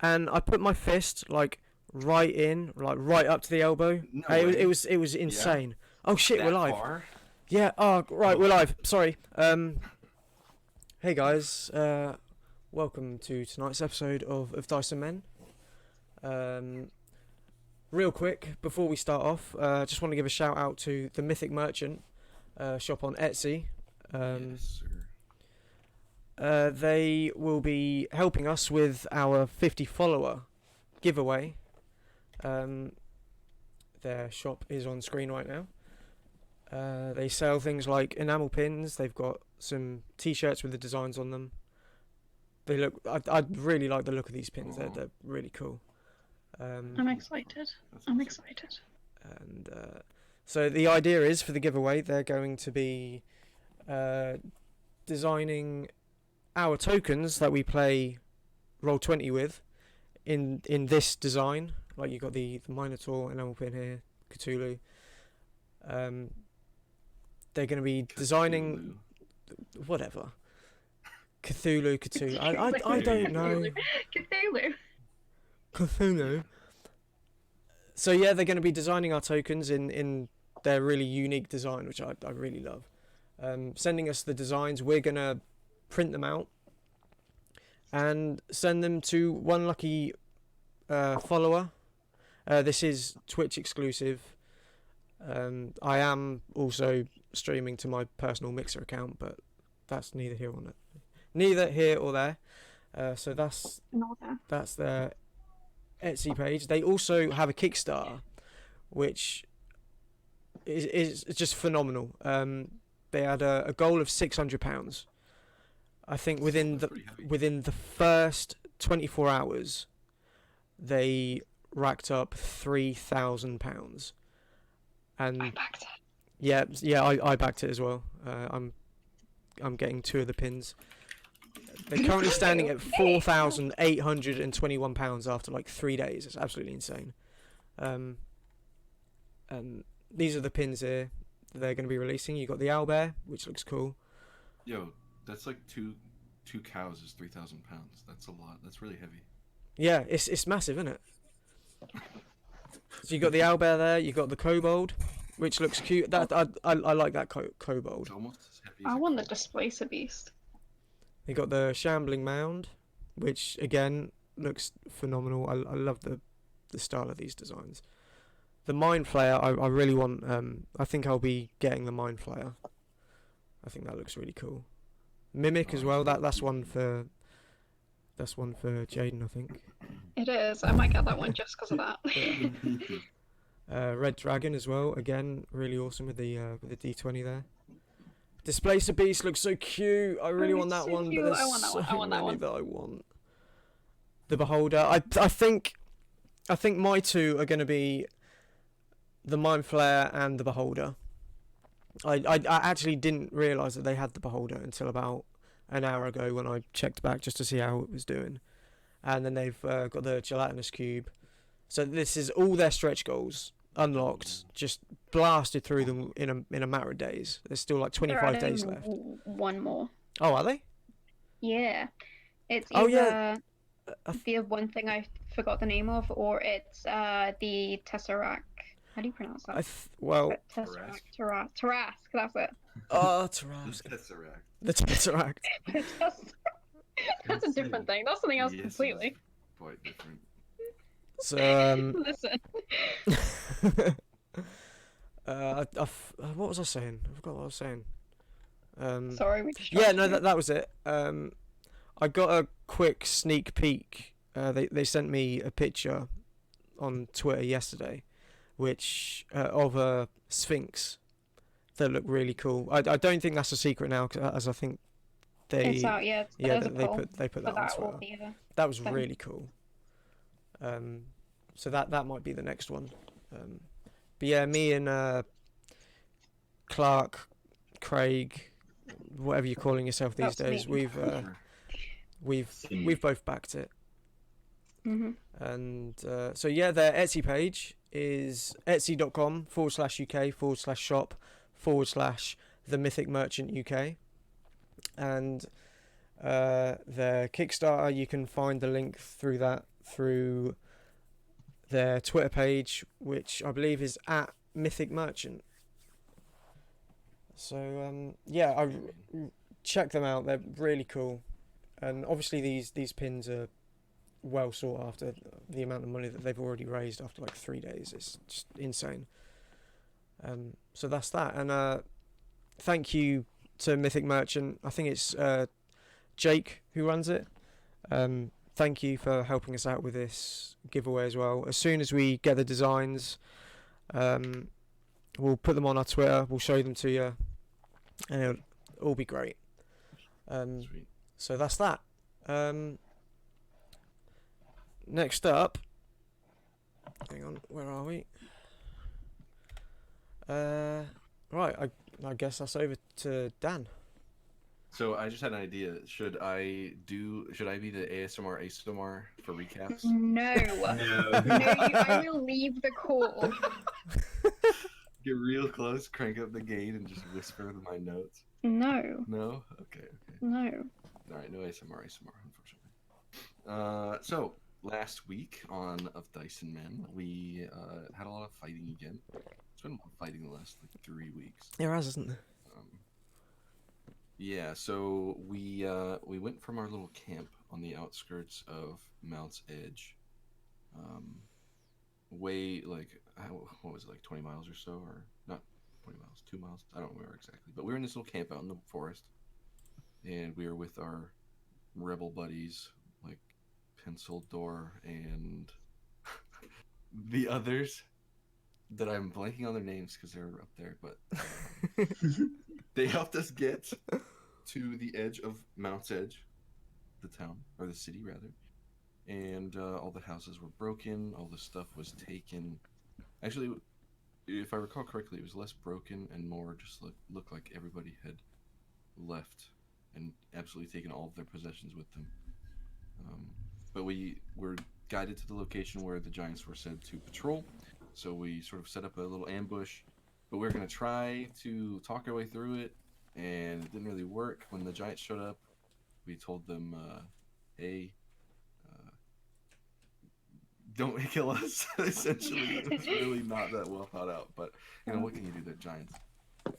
and I put my fist like right up to the elbow. No It was insane. Oh shit, we're That live. far? Yeah. Oh right, Oh. we're live. Sorry. Hey guys. Welcome to tonight's episode of Dice and Men. Real quick before we start off, just want to give a shout out to the Mythic Merchant shop on Etsy. Yes, sir. They will be helping us with our 50 follower giveaway. Their shop is on screen right now. They sell things like enamel pins. They've got some t-shirts with the designs on them. They look. I really like the look of these pins. They're really cool. I'm excited. I'm excited. And so the idea is for the giveaway, they're going to be designing our tokens that we play Roll20 with in this design. Like you've got the Minotaur enamel pin here, Cthulhu. They're going to be designing whatever. Cthulhu. I don't know. Cthulhu. So yeah, they're going to be designing our tokens in their really unique design, which I really love. Sending us the designs, we're going to print them out and send them to one lucky follower. This is Twitch exclusive. I am also streaming to my personal Mixer account, but that's neither here or there. So that's their Etsy page. They also have a Kickstarter, which is just phenomenal. They had a goal of £600. I think within the first 24 hours, they racked up £3,000. And I backed it. Yeah, I backed it as well. I'm getting 2 of the pins. They're currently standing at £4,821 after like 3 days. It's absolutely insane. And these are the pins here they're going to be releasing. You got the owlbear, which looks cool. Yo, that's like two cows is 3,000 pounds. That's a lot. That's really heavy. Yeah, it's massive, isn't it? So you got the owlbear there. You got the kobold, which looks cute. That I like that kobold. It's almost as heavy as I a want the cow. Displacer Beast. You got the shambling mound, which again looks phenomenal. I love the style of these designs. The mind flayer, I really want. I think I'll be getting the mind flayer. I think that looks really cool. Mimic as well. That's one for Jayden, I think. It is. I might get that one just because of that. Red dragon as well. Again, really awesome with the D20 there. Displacer beast looks so cute. I really want that so one, cute. but there's I want that so one. I want that many one. that I want. The beholder. I think my 2 are going to be the mind flayer and the beholder. I actually didn't realise that they had the beholder until about an hour ago when I checked back just to see how it was doing. And then they've got the gelatinous cube. So this is all their stretch goals unlocked, just blasted through them in a matter of days. There's still like 25 days left. One more. Oh, are they? Yeah. It's Oh, either yeah. the one thing I forgot the name of, or it's the Tesseract. How do you pronounce that? Tesseract. Tarask. That's it. Oh, Tarask. The Tesseract. That's a different thing. That's something else Yes, completely. Quite different. So Listen. what was I saying? I forgot what I was saying. Sorry, we Yeah, no, that was it. I got a quick sneak peek. They sent me a picture on Twitter yesterday, which of a sphinx that looked really cool. I don't think that's a secret now, as I think it's out. Yeah, they put that on that will Twitter. be the That was thing. really cool. So that might be the next one. But yeah, me and Clark, Craig, whatever you're calling yourself these That's days, me. we've both backed it. Mhm. And so yeah, their Etsy page is etsy.com/UK/shop/The Mythic Merchant UK, and their Kickstarter, you can find the link through that through their Twitter page, which I believe is at Mythic Merchant. So yeah, check them out. They're really cool, and obviously these pins are well sought after. The amount of money that they've already raised after like 3 days is just insane. So that's that, and thank you to Mythic Merchant. I think it's Jake who runs it. Thank you for helping us out with this giveaway as well. As soon as we get the designs, we'll put them on our Twitter, we'll show them to you, and it'll all be great. Sweet. So that's that. Next up, hang on, where are we? Right, I guess that's over to Dan. So I just had an idea. Should I be the ASMR for recaps? No. I will leave the call. Get real close, crank up the gain, and just whisper with my notes. No. No? Okay. No. Alright, no ASMR, unfortunately. So last week on Of Dice and Men, we had a lot of fighting again. It's been more fighting the last like 3 weeks. There hasn't there? Yeah, so we went from our little camp on the outskirts of Mount's Edge, way like what was it, like 20 miles or so, or not 20 miles, 2 miles, I don't remember exactly, but we were in this little camp out in the forest, and we were with our rebel buddies like Pencil Door and the others that I'm blanking on their names because they're up there, but they helped us get to the edge of Mount's Edge, the town, or the city rather, and all the houses were broken, all the stuff was taken. Actually, if I recall correctly, it was less broken and more just looked like everybody had left and absolutely taken all of their possessions with them. But we were guided to the location where the giants were said to patrol, so we sort of set up a little ambush, but we were going to try to talk our way through it, and it didn't really work. When the giants showed up, we told them, hey, don't kill us. Essentially, it was really not that well thought out, but what can you do? They're giants.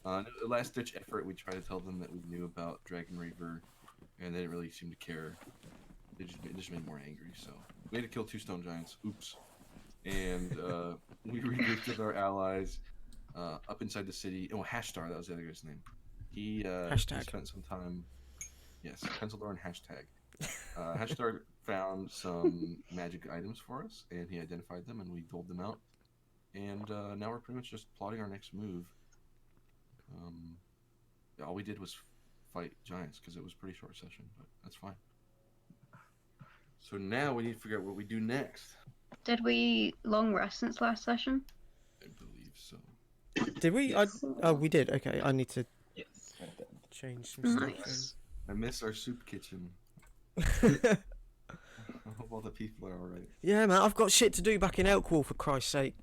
A last-ditch effort, we tried to tell them that we knew about DragonReaver, and they didn't really seem to care. It just made me more angry, so we had to kill 2 stone giants. Oops. And we regrouped with our allies up inside the city. Oh, Hashdar, that was the other guy's name. He spent some time. Yes, pencil door and hashtag. Hashdar found some magic items for us, and he identified them, and we doled them out. And now we're pretty much just plotting our next move. All we did was fight giants because it was a pretty short session, but that's fine. So now we need to figure out what we do next. Did we long rest since last session? I believe so. Did we? Yes. Oh, we did. Okay, I need to change some Nice. stuff. I miss our soup kitchen. I hope all the people are alright. Yeah, man, I've got shit to do back in Elkwall, for Christ's sake.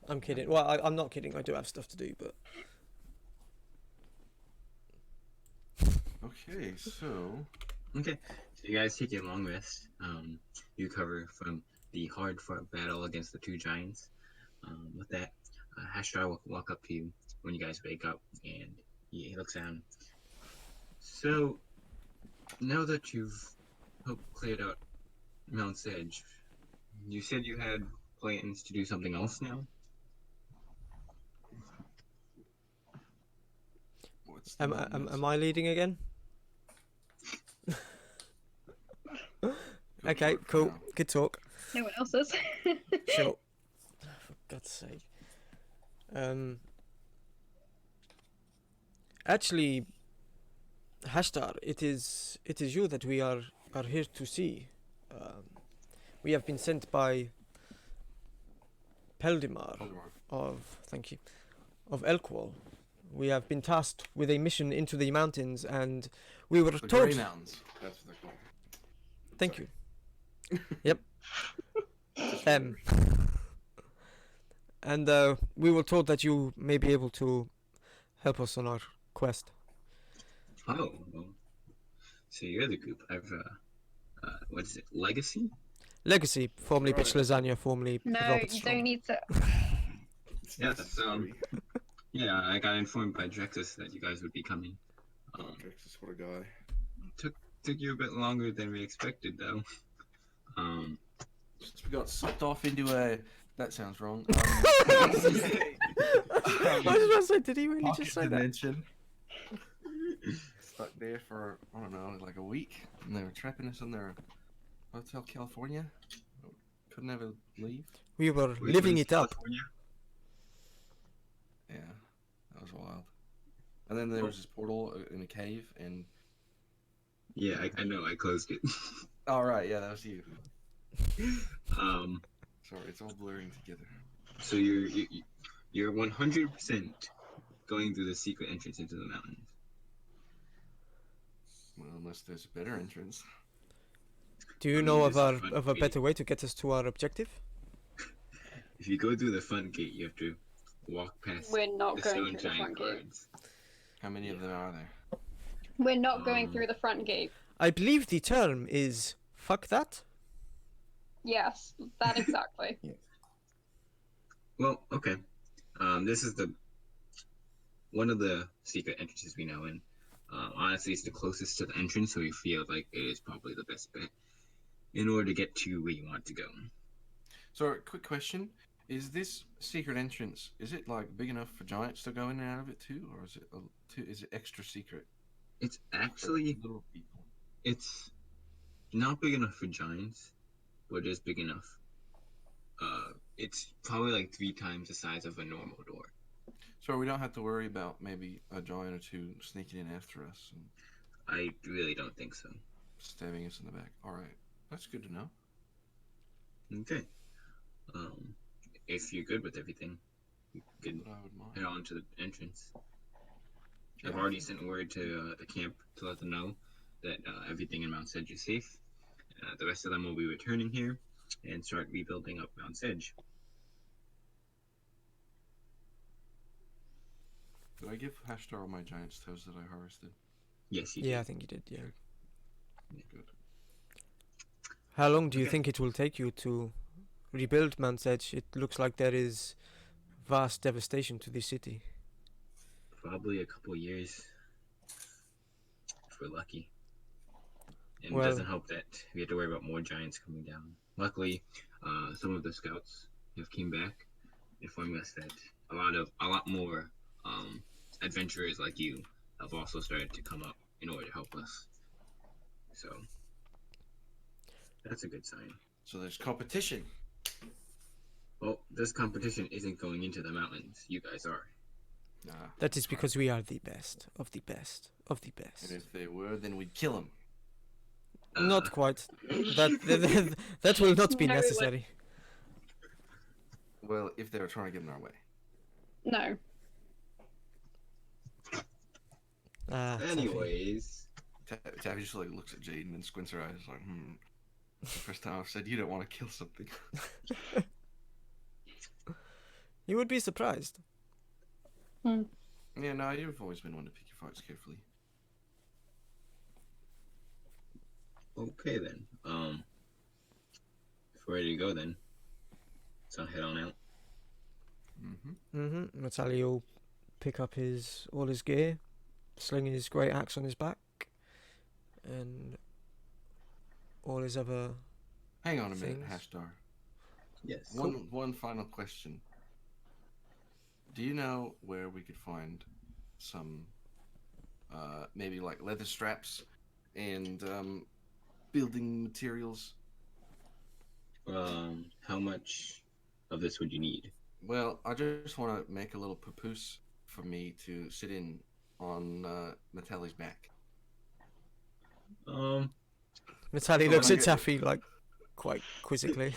I'm kidding. Well, I'm not kidding. I do have stuff to do, but... Okay, so... Okay, so you guys take a long rest. You recover from the hard-fought battle against the 2 giants. With that, Hashdar will walk up to you when you guys wake up, and he looks down. So, now that you've helped cleared out Mount's Edge, you said you had plans to do something else now? Am I leading again? Okay, cool. Good talk. No one else is. Sure. For God's sake. Actually, Hashdar, it is you that we are here to see. We have been sent by Peldimar of Elkwall. We have been tasked with a mission into the mountains, and we were The told. Grey Mountains. That's what they're called. Thank you. Yep. And we were told that you may be able to help us on our quest. Oh, well, so you're the group I've what is it? Legacy? Legacy, formerly Right. Bitch Lasagna, formerly No, Robert you Strong. don't need to. It's Yeah, necessary. Yeah, I got informed by Drexus that you guys would be coming. Drexus, what a guy. Took you a bit longer than we expected, though. Since we got sucked off into a. That sounds wrong. I was about to say, did he really just say that? dimension. Stuck there for, I don't know, like a week. And they were trapping us in their Hotel California. Couldn't ever leave. We were Wait, living where's it up. California? Yeah, that was wild. And then there was this portal in a cave, and. Yeah, I know. I closed it. Oh, right, yeah, that was you. um, Sorry, it's all blurring together. so you're 100% going through the secret entrance into the mountains. Well, unless there's a better entrance. Do you I know mean, of this is a fun of a to better way to get us to our objective? If you go through the front gate, you have to walk past We're not the going stone through the giant front gate. guards. How many of them are there? We're not going Um, through the front gate. I believe the term is fuck that. Yes, that exactly. Well, okay. This is one of the secret entrances we know in. Honestly, it's the closest to the entrance, so we feel like it is probably the best bet in order to get to where you want to go. So, quick question: is this secret entrance? Is it like big enough for giants to go in and out of it too, or is it is it extra secret? It's for actually little people. it's not big enough for giants, but it is big enough. It's probably like 3 times the size of a normal door. So we don't have to worry about maybe a giant or two sneaking in after us and I really don't think so. stabbing us in the back. All right, that's good to know. Okay. If you're good with everything, you can But I would mind. head on to the entrance. Yeah, I've already sent word to the camp to let them know that everything in Mount Sedge is safe. The rest of them will be returning here and start rebuilding up Mount Sedge. Did I give Hashdar all my giant's toes that I harvested? Yes, you Yeah, I did. think you did. Yeah. Good. How long do you Okay. think it will take you to rebuild Mount Sedge? It looks like there is vast devastation to the city. Probably a couple years if we're lucky. And Well- it doesn't help that we have to worry about more giants coming down. Luckily, some of the scouts have came back, informing us that a lot more adventurers like you have also started to come up in order to help us. So that's a good sign. So there's competition. Well, this competition isn't going into the mountains. You guys are. Nah. That is because we are the best of the best of the And best. if they were, then we'd kill them. Not quite. That will not be No, we won't. necessary. Well, if they were trying to get in our way. No. Taffy. Anyways, Taffy just like looks at Jayden and squints her eyes like, The first time I've said you don't want to kill something. You would be surprised. Yeah, no, you've always been one to pick your fights carefully. okay then. If we're ready to go then, so head on out. Metalli will pick up all his gear, sling his great axe on his back, and all his other. Hang on a minute, Things. Hashdar. Yes. One final question. Do you know where we could find some, maybe like leather straps and building materials? How much of this would you need? Well, I just want to make a little papoose for me to sit in on Metalli's back. Metalli Oh, looks I at get- Taffy like quite quizzically.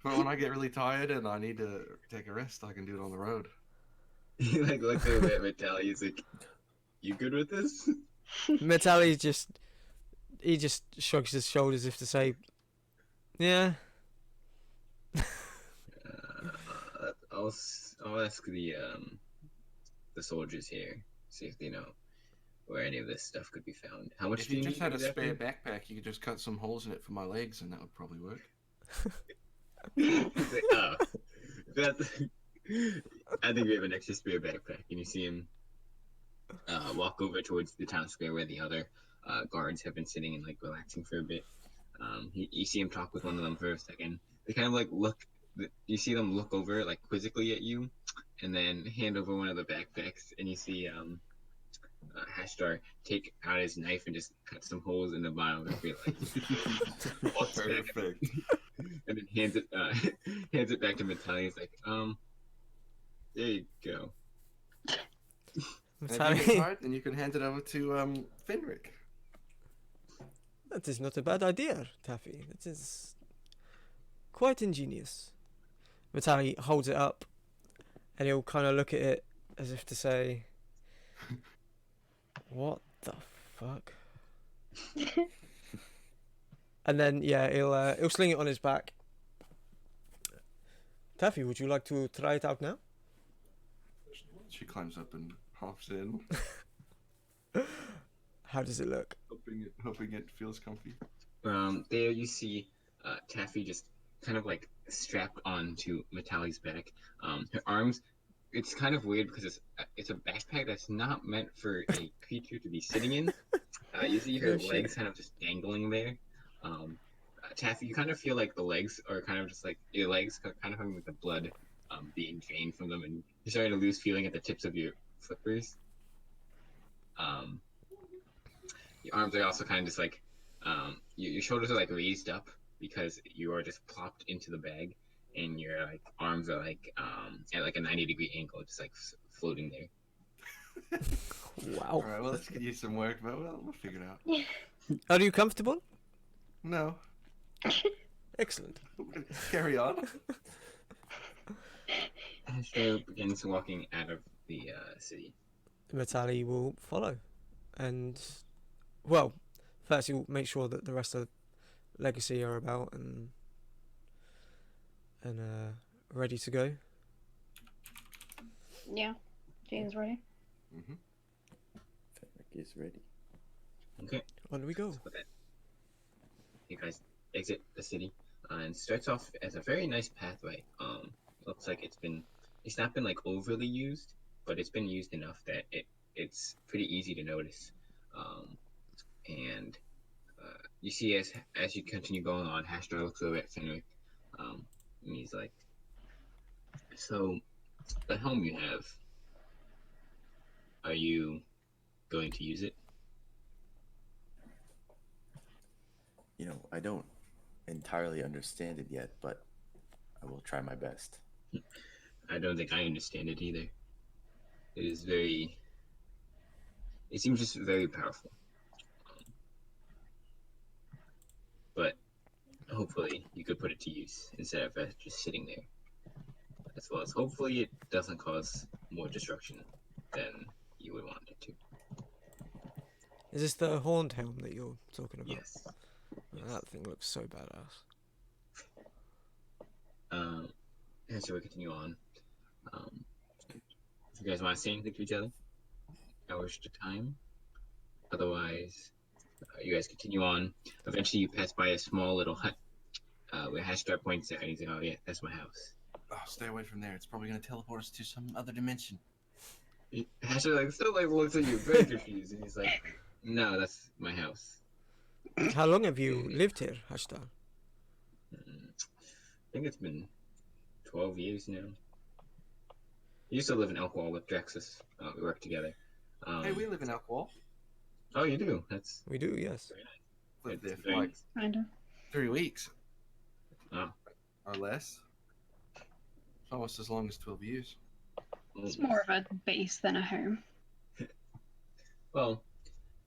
But when I get really tired and I need to take a rest, I can do it on the road. He like looks over at Metalli. He's like, "You good with this?" Metalli just shrugs his shoulders as if to say, "Yeah." I'll ask the soldiers here, see if they know where any of this stuff could be found. How much If do you you just need had a exactly? spare backpack, you could just cut some holes in it for my legs, and that would probably work. He's like, oh, that's. I think we have an extra spare backpack, and you see him walk over towards the town square where the other guards have been sitting and like relaxing for a bit. You see him talk with one of them for a second. They kind of like look. You see them look over like quizzically at you, and then hand over one of the backpacks, and you see Hashdar take out his knife and just cut some holes in the bottom of your leg. Perfect. And then hands it back to Metalli. He's like, there you go. And if you get Metalli, tired, then you can hand it over to Fenric. that is not a bad idea, Taffy. That is quite ingenious. Metalli holds it up, and he'll kind of look at it as if to say, "What the fuck?" And then yeah, he'll sling it on his back. Taffy, would you like to try it out now? She climbs up and hops in, How does it look? hoping it feels comfy. There you see Taffy just kind of like strapped onto Metalli's back. Her arms. It's kind of weird because it's a backpack that's not meant for a creature to be sitting in. You see her Oh, shit. legs kind of just dangling there. Taffy, you kind of feel like the legs are kind of just like your legs are kind of having like the blood being drained from them, and you're starting to lose feeling at the tips of your flippers. Your arms are also kind of just like your shoulders are like raised up because you are just plopped into the bag, and your like arms are like at like a 90-degree angle, just like floating there. Wow. All right, well, let's get you some work, but we'll figure it out. Are you comfortable? No, Excellent. carry on. Hashdar begins walking out of the city. Metalli will follow, and well, first he'll make sure that the rest of Legacy are about and ready to go. Yeah, Jane's ready. Mm-hmm. Fenric is ready. Okay. On we go. So with that, you guys exit the city and starts off as a very nice pathway. Looks like it's not been like overly used, but it's been used enough that it's pretty easy to notice. And you see as you continue going on, Hashdar looks over at Fenric, and he's like, "So, the helm you have, are you going to use it?" You know, I don't entirely understand it yet, but I will try my best. I don't think I understand it either. It seems just very powerful. But hopefully you could put it to use instead of just sitting there. As well as hopefully it doesn't cause more destruction than you would want it to. Is this the horned helm that you're talking about? Yes. Oh, that thing looks so badass. And so we continue on. If you guys want to say anything to each other, I wish to time. Otherwise, you guys continue on. Eventually, you pass by a small little hut where Hashdar points out, and he's like, "Oh yeah, that's my house." Oh, stay away from there. It's probably going to teleport us to some other dimension. Hashdar like still like looks at you very confused, and he's like, "No, that's my house." How long have you lived here, Hashdar? I think it's been 12 years now. I used to live in Elkwall with Drexus. We worked together. Hey, we live in Elkwall. Oh, you do? That's We do, yes. very nice. Lived there It's for very like nice. Kinda. 3 weeks Oh. or less. It's almost as long as 12 years. It's more of a base than a home. Well,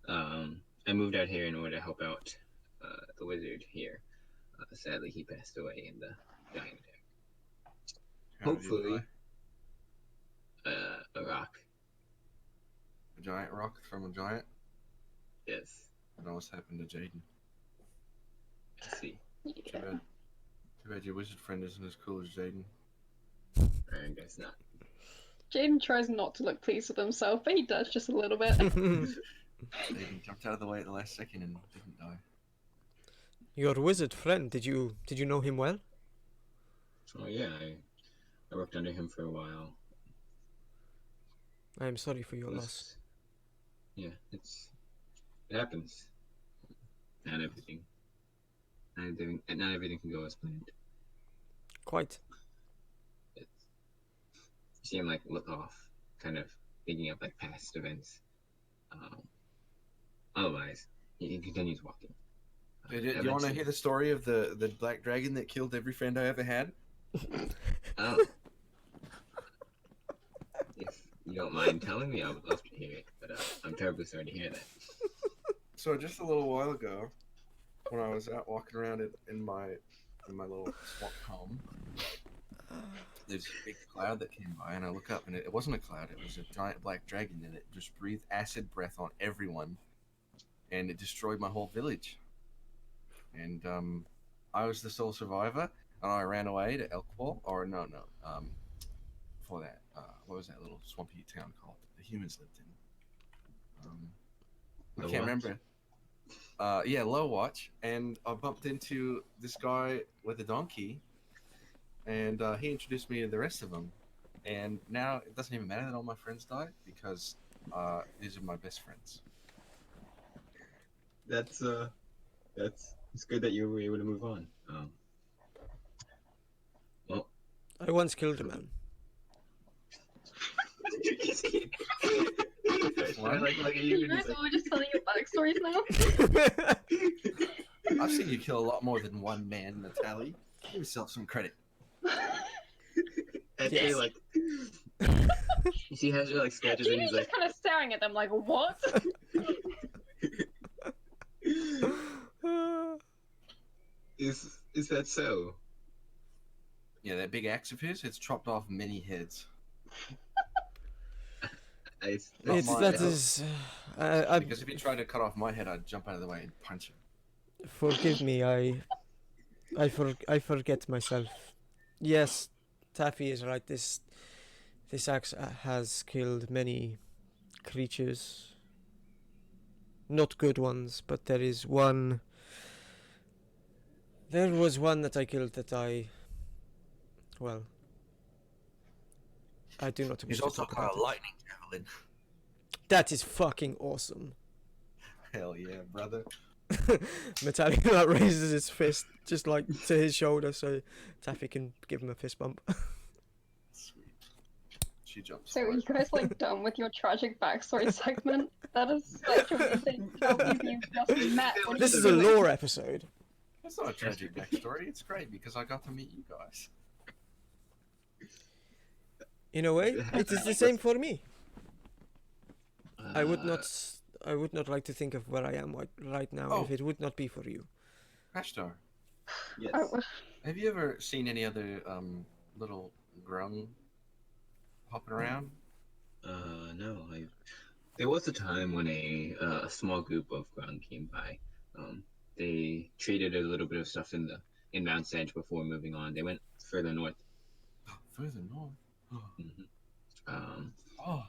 I moved out here in order to help out the wizard here. Sadly, he passed away in the dying attack. How did you Hopefully, die? a rock. A giant rock from a giant? Yes, That almost happened to Jayden. I see. Too bad. Too bad your wizard friend isn't as cool as Jayden. I guess not. Jayden tries not to look pleased with himself, but he does just a little bit. Jayden jumped out of the way at the last second and didn't die. Your wizard friend, did you know him well? Oh yeah, I worked under him for a while. I am sorry for your loss. Yeah, it happens. Not everything. Not everything can go as planned. Quite. You see him like look off, kind of thinking of like past events. Otherwise, he continues walking. Do you want to hear the story of the black dragon that killed every friend I ever had? Oh. If you don't mind telling me, I would love to hear it, but I'm terribly sorry to hear that. So just a little while ago, when I was out walking around in my little swamp home, there's a big cloud that came by, and I look up, and it wasn't a cloud; it was a giant black dragon, and it just breathed acid breath on everyone, and it destroyed my whole village. And I was the sole survivor, and I ran away to Elkwall, or no, before that, what was that little swampy town called? The humans lived in. I can't remember. Yeah, Low Watch, and I bumped into this guy with a donkey, and he introduced me to the rest of them. And now it doesn't even matter that all my friends died because these are my best friends. It's good that you were able to move on. Well, I once killed a man. You guys are just telling your backstories now. I've seen you kill a lot more than one man, Metalli. Give yourself some credit. Actually, Yes. like, you see Hashdar like sketches and He's he's just like, kind of staring at them like, what? is that so? Yeah, that big axe of his, it's chopped off many heads. It's that is. I Because if he tried to cut off my head, I'd jump out of the way and punch him. forgive me. I forget myself. Yes, Taffy is right. This axe has killed many creatures. Not good ones, but there is one. There was one that I killed that I. Well, I do not wish He's to also talk got about a it. lightning javelin. That is fucking awesome. Hell yeah, brother. Metalli-Ka raises his fist just like to his shoulder so Taffy can give him a fist bump. Sweet. She jumps. So are hard. you guys like done with your tragic backstory segment? That is such a weird thing. How have you just met? What are This you is a doing? lore episode. That's not a tragic backstory. It's great because I got to meet you guys. In a way, it is the same for me. I would not like to think of where I am right now if it would not be for you. Hashdar, Yes. Oh, have you ever seen any other little grung hopping around? No. There was a time when a small group of ground came by. They traded a little bit of stuff in Mount Sedge before moving on. They went further north. Further north. Mm-hmm. Oh,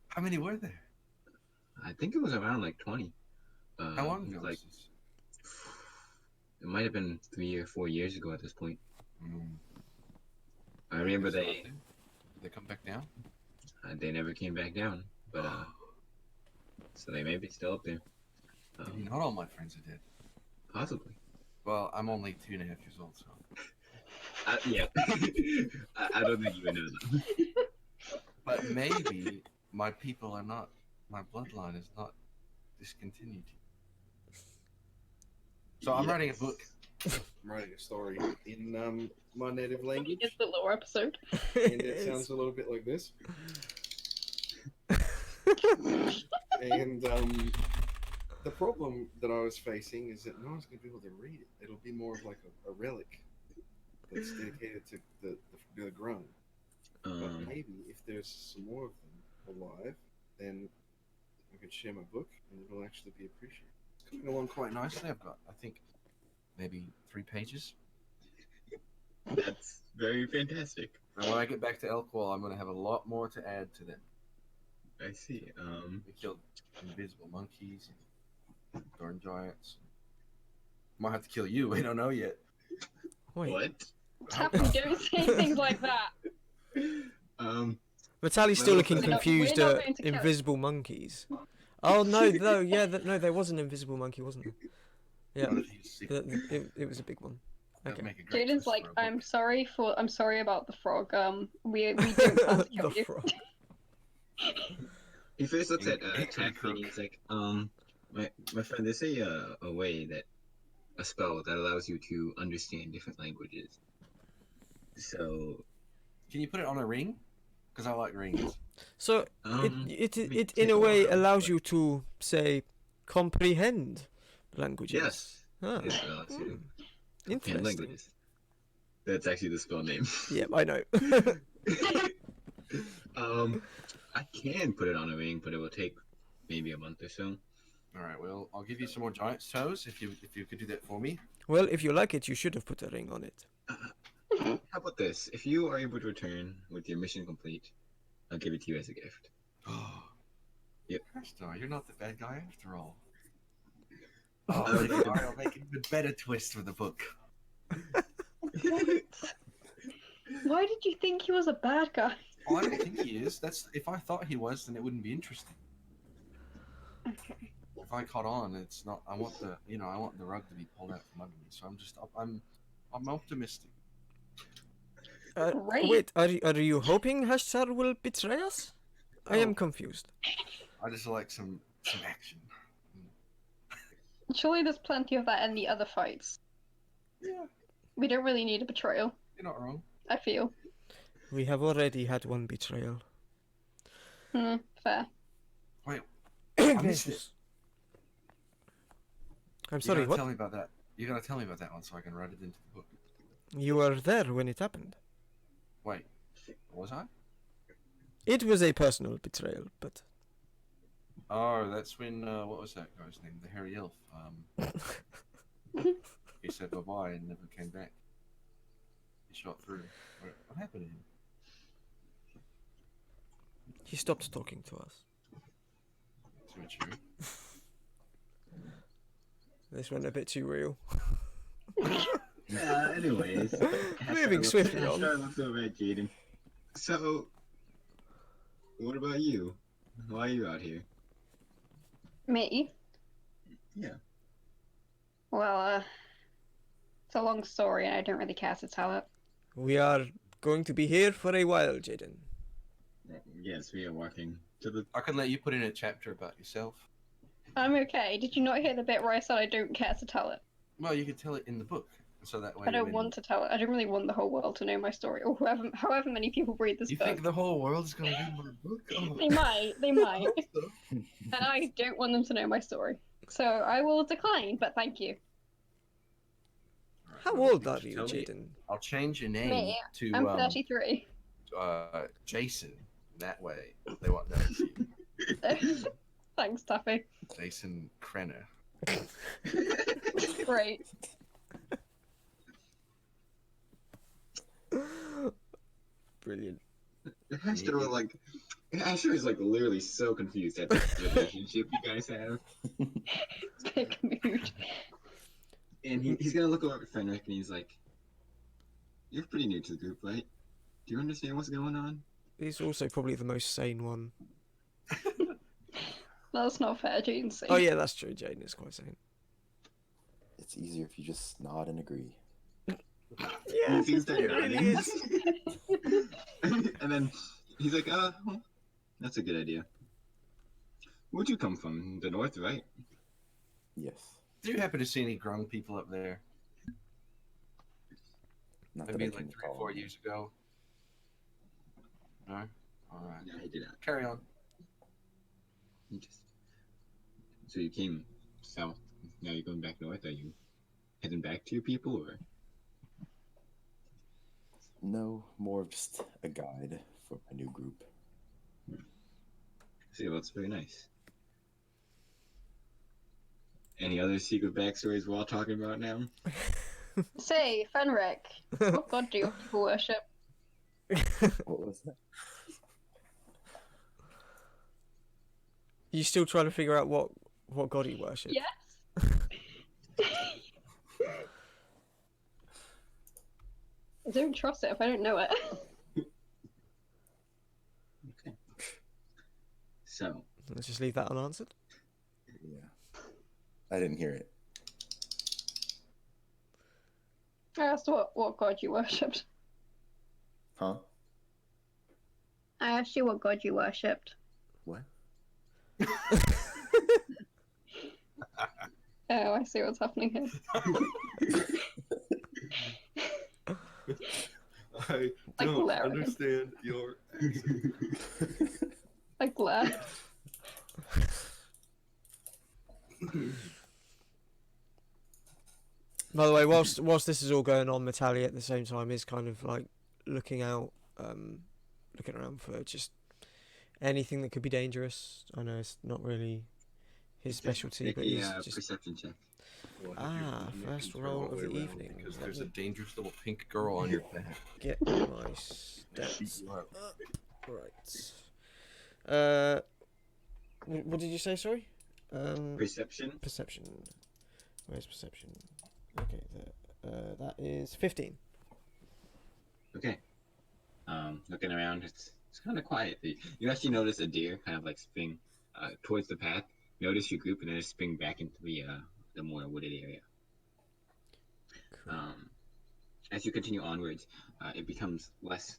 how many were there? I think it was around like 20. How long ago? Like, Was this? it might have been 3 or 4 years ago at this point. Mm. I remember Still they up there? Did they come back down? they never came back down, but so they may be still up there. Maybe not all my friends are dead. Possibly. Well, I'm only 2.5 years old, so. Yeah. I don't think you would know that. But maybe my people are not. My bloodline is not discontinued. So I'm writing a book. I'm writing a story in my native language, it's the lore episode. and it sounds a little bit like this. And the problem that I was facing is that no one's going to be able to read it. It'll be more of like a relic that's dedicated to the grown. But maybe if there's some more of them alive, then I can share my book and it'll actually be appreciated. It's coming along quite nicely. I've got, I think, maybe 3 pages. That's very fantastic. And when I get back to Elkwall, I'm going to have a lot more to add to them. I see. We killed invisible monkeys, and thorn giants. Might have to kill you. We don't know yet. Wait. What? Taffy, don't say things like that. Metalli's still Well, looking we're not- confused we're not at going to kill- invisible monkeys. Oh no, no, yeah, no, there was an invisible monkey, wasn't there? Yeah, What if he's secret? it was a big one. That'd Okay. make a great Jayden's twist like, for a book. I'm sorry about the frog. We don't plan to kill The you. frog. He first looks at Hey, Taffy and he's like, my friend, there's a way that a spell that allows you to understand different languages. So, Can you put it on a ring? Because I like rings. So it in a way allows you to say comprehend languages. yes, Ah, it allows you to comprehend interesting. languages. That's actually the spell name. Yeah, I know. I can put it on a ring, but it will take maybe a month or so. All right. Well, I'll give you some more giant's toes if you could do that for me. Well, if you like it, you should have put a ring on it. How about this? If you are able to return with your mission complete, I'll give it to you as a gift. Oh. Yep. Hashdar, you're not the bad guy after all. Oh, Oh, you are. I'll make an even better twist for the book. Why did you think he was a bad guy? Oh, I don't think he is. That's if I thought he was, then it wouldn't be interesting. Okay. If I caught on, it's not. I want the rug to be pulled out from under me. So I'm optimistic. Great. Wait, are you hoping Hashdar will betray us? I am confused. I just like some action. Surely there's plenty of that in the other fights. Yeah, We don't really need a betrayal, you're not wrong. I feel. We have already had one betrayal. Fair. Wait, I missed it. Gracious. I'm sorry, Tell what? me about that. You gotta tell me about that one so I can write it into the book. You were there when it happened. Wait, was I? It was a personal betrayal, but Oh, that's when what was that guy's name? The hairy elf. He said bye bye and never came back. He shot through. What happened to him? he stopped talking to us. Too much true. This went a bit too real. Anyways. Moving swiftly on. Hashdar looks over at Jayden. So, what about you? Why are you out here? Me? Yeah. Well, it's a long story and I don't really care to tell it. We are going to be here for a while, Jayden. Yes, we are walking to the... I could let you put in a chapter about yourself. I'm okay. Did you not hear the bit where I said I don't care to tell it? Well, you could tell it in the book, so that way. I don't want to tell it. I don't really want the whole world to know my story, or however many people read this You book. think the whole world's gonna read my book? Oh. They might, and I don't want them to know my story. So I will decline, but thank you. How Well, old are you, tell me- Jayden? I'll change your name Me? to I'm 33. Jason. That way, they won't know it's you. Thanks, Taffy. Jason Krenner. Great. Brilliant. Hashdar is like literally so confused at the relationship you guys have. Big mood. And he's gonna look over at Fenric and he's like, "You're pretty new to the group, right? Do you understand what's going on?" He's also probably the most sane one. That's not fair, Jayden. Oh yeah, that's true. Jayden is quite sane. It's easier if you just nod and agree. Yeah, He seems to it really is. And then he's like, well, that's a good idea. Where'd you come from? The north, right? Yes. Do you happen to see any grung people up there? Not that I Maybe can like 3 or recall. 4 years ago. No. All right. No, he did not. Carry on. So you came south. Now you're going back north. Are you heading back to your people, or? No, more of just a guide for my new group. See, well, that's very nice. Any other secret backstories we're all talking about now? Say, Fenric, what god do your people worship? What was that? You still trying to figure out what god he worshipped? Yes. I don't trust it if I don't know it. Okay. So, Let's just leave that unanswered. Yeah. I didn't hear it. I asked what god you worshipped. Huh? I asked you what god you worshipped. What? Oh, I see what's happening here. I Like don't Larry. understand your accent. Like glare. By the way, whilst this is all going on, Metalli at the same time is kind of like looking out, looking around for just anything that could be dangerous. I know it's not really his specialty, but he's just perception check. first roll of the evening. Because Let there's a me dangerous little pink girl on your back. get my stats up. Right. What did you say? Sorry. Perception. Perception. Where's perception? Okay, that is 15. Okay. Looking around, it's kind of quiet. You actually notice a deer kind of like spring towards the path. Notice your group and then just spring back into the more wooded area. Cool. As you continue onwards, it becomes less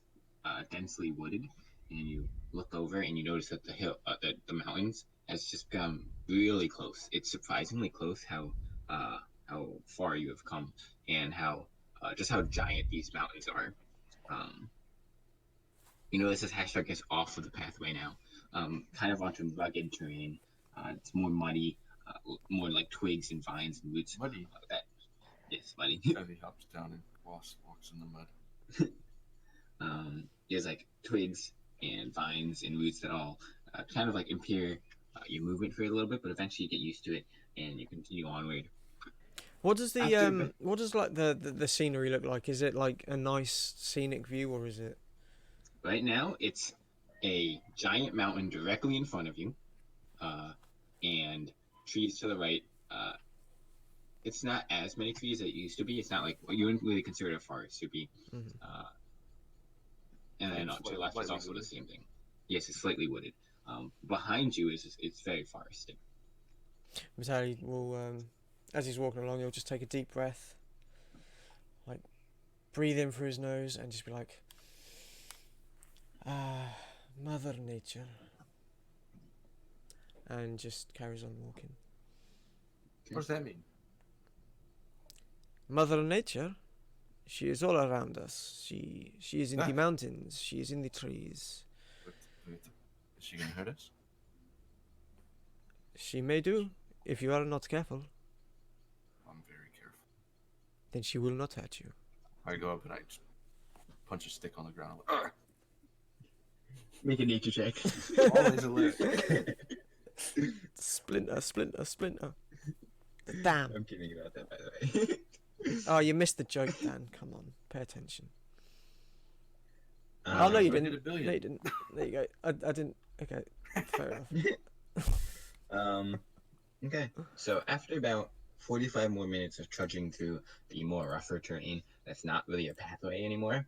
densely wooded, and you look over and you notice that the mountains has just become really close. It's surprisingly close how far you have come and how just how giant these mountains are. You notice as Hashdar gets off of the pathway now, kind of onto rugged terrain. It's more muddy, more like twigs and vines and roots. Muddy. Yes, muddy. Taffy hops down and walks in the mud. There's like twigs and vines and roots that all kind of like impair your movement for a little bit, but eventually you get used to it and you continue onward. What does like the scenery look like? Is it like a nice scenic view, or is it? Right now, it's a giant mountain directly in front of you, and trees to the right. It's not as many trees as it used to be. It's not like you wouldn't really consider it a forest. It'd be, and then to your left is also the same thing. Yes, it's slightly wooded. Behind you it's very forested. Metalli will, as he's walking along, he'll just take a deep breath, like breathe in through his nose, and just be like, Mother Nature, and just carries on walking. What does that mean? Mother Nature, she is all around us. She is in the mountains. She is in the trees. Is she gonna hurt us? She may do, if you are not careful. I'm very careful. Then she will not hurt you. I go up and I just punch a stick on the ground. I'm like, Make a nature check. always alert. Splinter. Damn. I'm kidding about that, by the way. Oh, you missed the joke, Dan. Come on, pay attention. Oh, no, you I didn't. did a billion. No, you didn't. There you go. I didn't. Okay, fair enough. Okay. So after about 45 more minutes of trudging through the more rougher terrain that's not really a pathway anymore,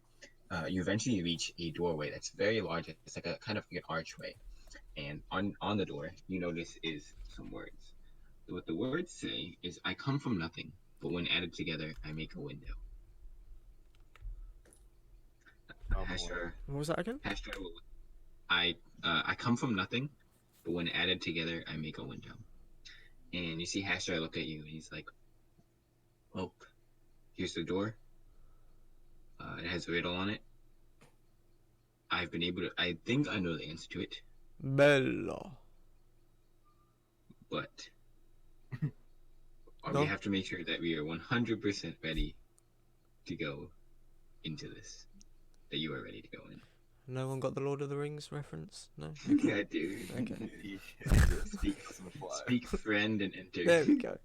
you eventually reach a doorway that's very large. It's like a kind of like an archway. And on the door, you notice is some words. So what the words say is, I come from nothing, but when added together, I make a window. Hashdar, What was that again? Hashdar will, I come from nothing, but when added together, I make a window. And you see Hashdar look at you, and he's like, "Oh, here's the door. It has a riddle on it. I think I know the answer to it, Bella. but No. we have to make sure that we are 100% ready to go into this. That you are ready to go in." No one got the Lord of the Rings reference? No? Okay. I do. Okay. Speak, friend, and enter. There we go.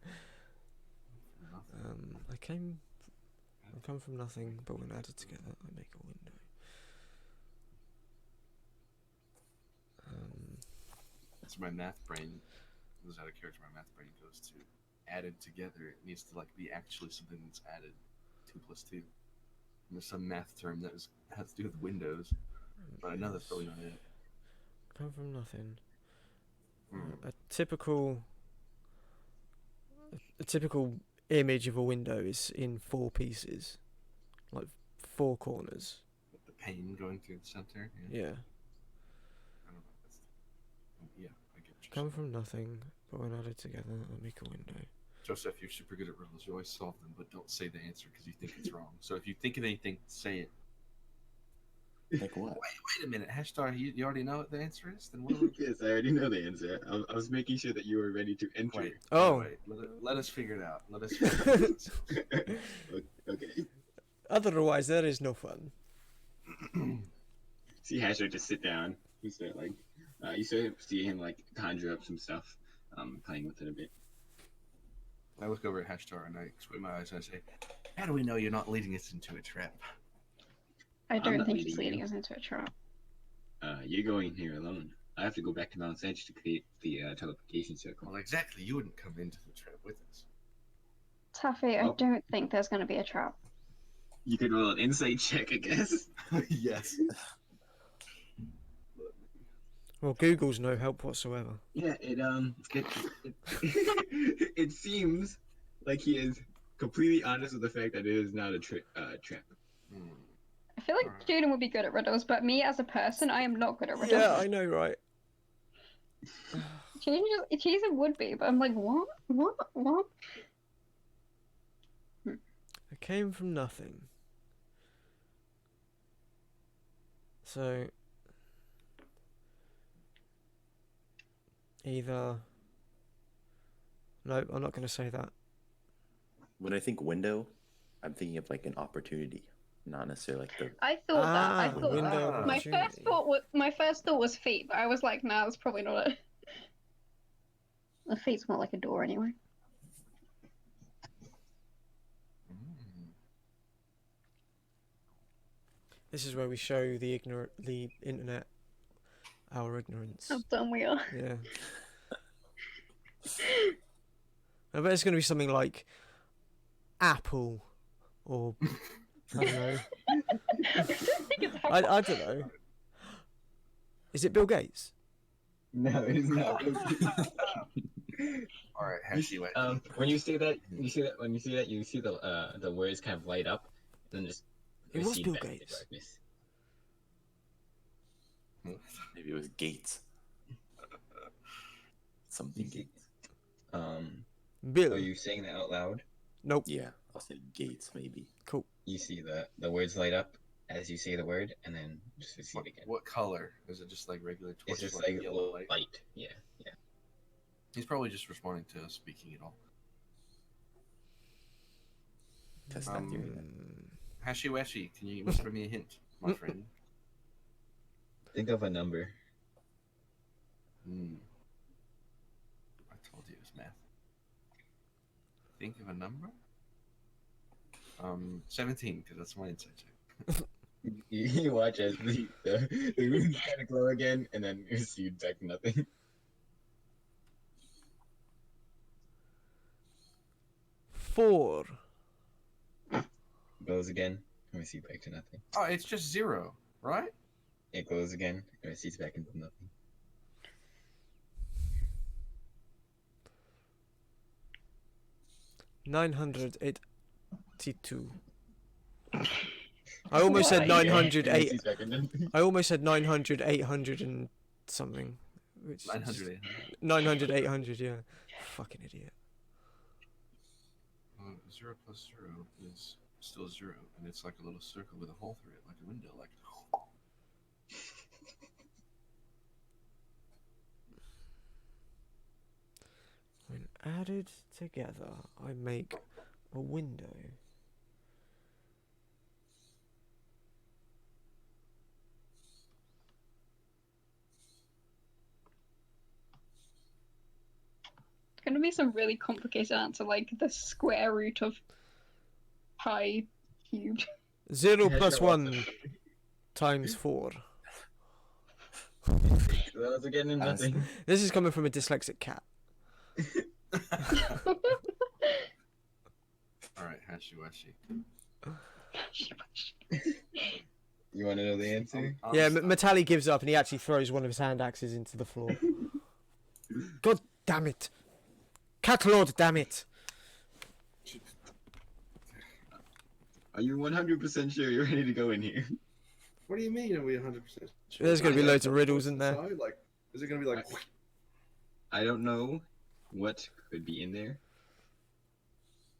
I come from nothing, but when added together, I make a window. character, my math brain goes out of character. My math brain goes to added together. It needs to like be actually something that's added. 2 plus 2. And there's some math term that has to do with windows, but I know that's probably not it. Come from nothing. Mm. A typical image of a window is in 4 pieces, like 4 corners. The pane going through the center. Yeah. I don't know. Yeah, I get you. Come from nothing, but when added together, I make a window. Joseph, you're super good at riddles. You always solve them, but don't say the answer because you think it's wrong. So if you think of anything, say it. Like what? Wait a minute, Hashdar, you already know what the answer is? Then what are we... Yes, I already know the answer. I was making sure that you were ready to enter. Wait. Oh. Wait. Let us figure it out. Let us figure it out. Okay. Otherwise, there is no fun. See Hashdar just sit down. You start like, you start see him like conjure up some stuff, playing with it a bit. I look over at Hashdar and I squint my eyes and I say, "How do we know you're not leading us into a trap?" I don't not think he's leading leading you. us into a trap. You're going here alone. I have to go back to Mount's Edge to create the teleportation circle. Well, exactly. You wouldn't come into the trap with us. Taffy, I Oh. don't think there's going to be a trap. You could roll an insight check, I guess. Yes. Well, Google's no help whatsoever. Yeah, it seems like he is completely honest with the fact that it is not a trap. Hmm. I feel like Alright. Jayden would be good at riddles, but me as a person, I am not good at riddles. Yeah, I know, right? Jayden would be, but I'm like, what? I came from nothing. So either... No, I'm not going to say that. When I think window, I'm thinking of like an opportunity, not necessarily like the. I thought that. I Ah, thought window that. of My first opportunity. thought was feet, but I was like, nah, that's probably not it. The feet's more like a door anyway. Mm. This is where we show the internet our ignorance. How dumb we are. Yeah. I bet it's going to be something like Apple or I don't know. I don't know. Is it Bill Gates? No, it is not. All right, Hashi, wait. When you see that, you see the words kind of light up, and then just It was recede Bill back into Gates. darkness. Maybe it was Gates. Something Gates. Bill. Are you saying that out loud? Nope. Yeah, I'll say Gates maybe. Cool. You see the words light up as you say the word, and then just recede again. What color? Is it just like regular torch? It's just like yellow light? light. Yeah. He's probably just responding to us speaking it all. Test that theory. then. Hashi Washi, can you whisper me a hint, my friend? Think of a number. I told you it was math. Think of a number? 17, because that's my insight check. You watch as the runes kind of glow again, and then recede back to nothing. 4. Glows again, and recede back to nothing. Oh, it's just 0, right? It glows again, and recedes back into nothing. $982. I almost said Yeah, 908. and recedes back into nothing. I almost said 900, 800 and something. Which 900, 900, 800, yeah. Fucking idiot. 0 plus 0 is still 0, and it's like a little circle with a hole through it, like a window, like... When added together, I make a window. It's gonna be some really complicated answer, like the square root of pi cubed. 0 plus 1 times 4. Those are getting nothing. This is coming from a dyslexic cat. Alright, Hashi Washi. You want to know the answer? Yeah, Metalli gives up and he actually throws one of his hand axes into the floor. God damn it. Cat Lord, damn it. Are you 100% sure you're ready to go in here? What do you mean? Are we 100% sure? There's going to be loads of riddles in there. Like, is it going to be like? I don't know what could be in there.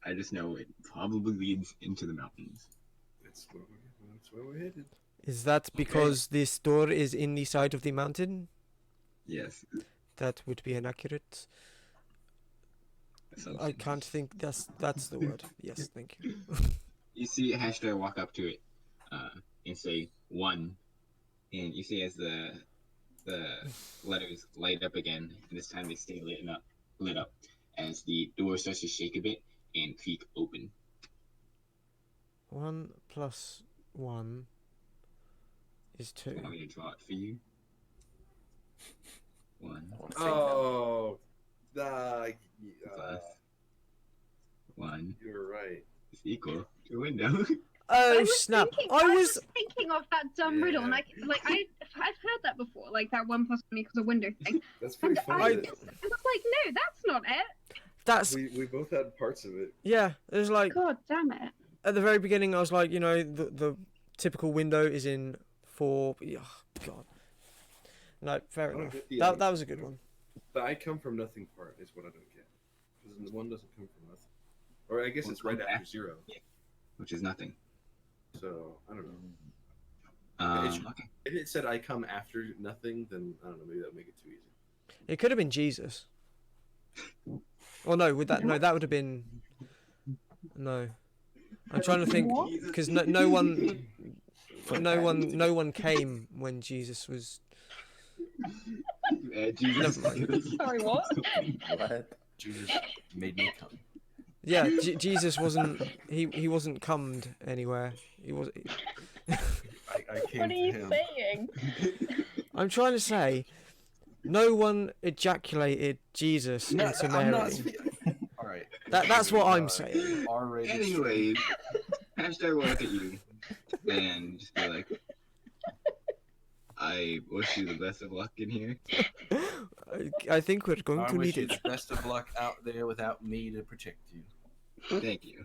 I just know it probably leads into the mountains. That's where we're headed. Is that because this door is in the side of the mountain? Yes. That would be inaccurate. I can't think that's the word. Yes, thank you. You see Hashdar walk up to it and say 1, and you see as the letters light up again, and this time they stay lit up as the door starts to shake a bit and creak open. 1 plus 1 is 2. You want me to draw it for you? 1 Oh, plus 1 you're right. is equal to a window. Oh snap! I was thinking of that dumb riddle, and I've heard that before, like that 1 plus 1 equals a window thing. That's pretty And funny. I was like, no, that's not it. that's We both had parts of it. yeah. It was like God damn it. at the very beginning, I was like, you know, the typical window is in 4. Oh, God. No, fair I don't enough. get the, That was a good one. The I come from nothing part is what I don't get. Because the 1 doesn't come from nothing. Or I guess it's right after 0. Which is nothing. So, I don't know. Okay. If it said I come after nothing, then I don't know, maybe that would make it too easy. It could have been Jesus. Or no, would that? No, that would have been. No, I'm trying to think because no one came when Jesus was. Jesus. Sorry, what? What? Jesus made me come. Yeah, Jesus wasn't. He wasn't cummed anywhere. He was. I came What are to you him. saying? I'm trying to say, no one ejaculated Jesus into Mary. All right. That's what I'm saying. R-rated. Anyways, Hashtag will look at you and just be like, I wish you the best of luck in here. I think we're going I to wish need you it. the best of luck out there without me to protect you. Thank you.